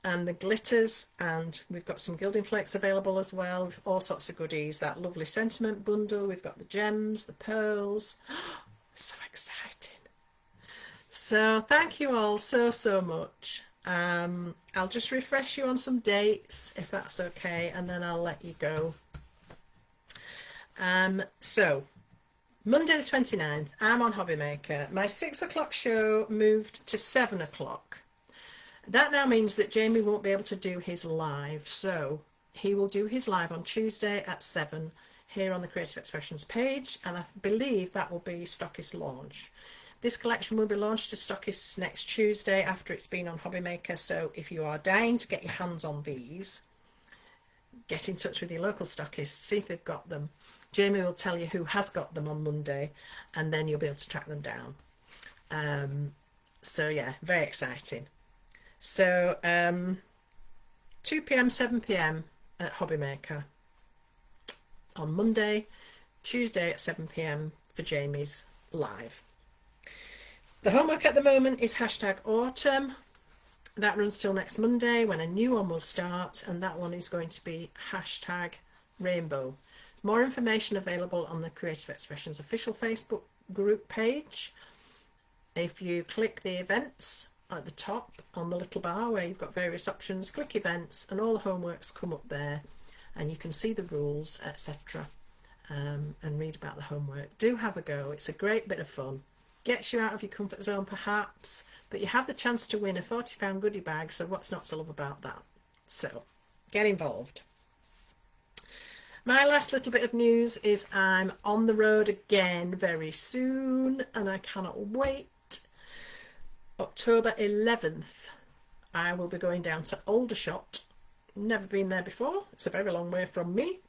and the glitters, and we've got some gilding flakes available as well, with all sorts of goodies. That lovely sentiment bundle, we've got the gems, the pearls. So exciting. So thank you all so much. I'll just refresh you on some dates if that's okay, and then I'll let you go. So Monday the 29th, I'm on Hobby Maker. My 6 o'clock show moved to 7 o'clock. That now means that Jamie won't be able to do his live, so he will do his live on Tuesday at 7. here on the Creative Expressions page, and I believe that will be stockist launch. This collection will be launched to stockists next Tuesday after it's been on Hobbymaker, so if you are dying to get your hands on these, get in touch with your local stockists, see if they've got them. Jamie will tell you who has got them on Monday, and then you'll be able to track them down. So yeah, very exciting. So 2 p.m, 7 p.m. at Hobbymaker on Monday, Tuesday at 7 p.m. for Jamie's live. The homework at the moment is #autumn. That runs till next Monday when a new one will start, and that one is going to be #rainbow. More information available on the Creative Expressions official Facebook group page. If you click the events at the top on the little bar where you've got various options, click events and all the homeworks come up there, and you can see the rules, etc. And read about the homework. Do have a go. It's a great bit of fun. Gets you out of your comfort zone perhaps, but you have the chance to win a £40 goodie bag, so what's not to love about that? So get involved. My last little bit of news is I'm on the road again very soon, and I cannot wait. October 11th I will be going down to Aldershot. Never been there before, it's a very long way from me,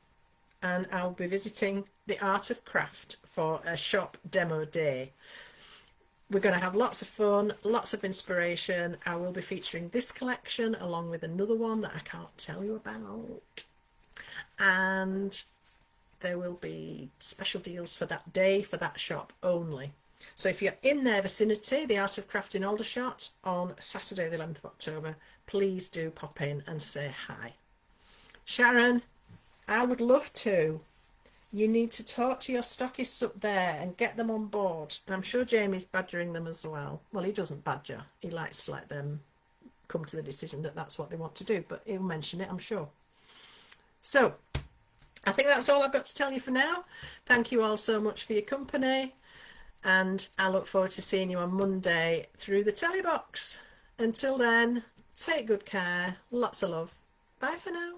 and I'll be visiting the Art of Craft for a shop demo day. We're going to have lots of fun, lots of inspiration. I will be featuring this collection along with another one that I can't tell you about. And there will be special deals for that day, for that shop only. So if you're in their vicinity, the Art of Craft in Aldershot, on Saturday the 11th of October, please do pop in and say hi. Sharon, I would love to. You need to talk to your stockists up there and get them on board. And I'm sure Jamie's badgering them as well. Well, he doesn't badger. He likes to let them come to the decision that that's what they want to do, but he'll mention it, I'm sure. So I think that's all I've got to tell you for now. Thank you all so much for your company, and I look forward to seeing you on Monday through the telly box. Until then, take good care. Lots of love. Bye for now.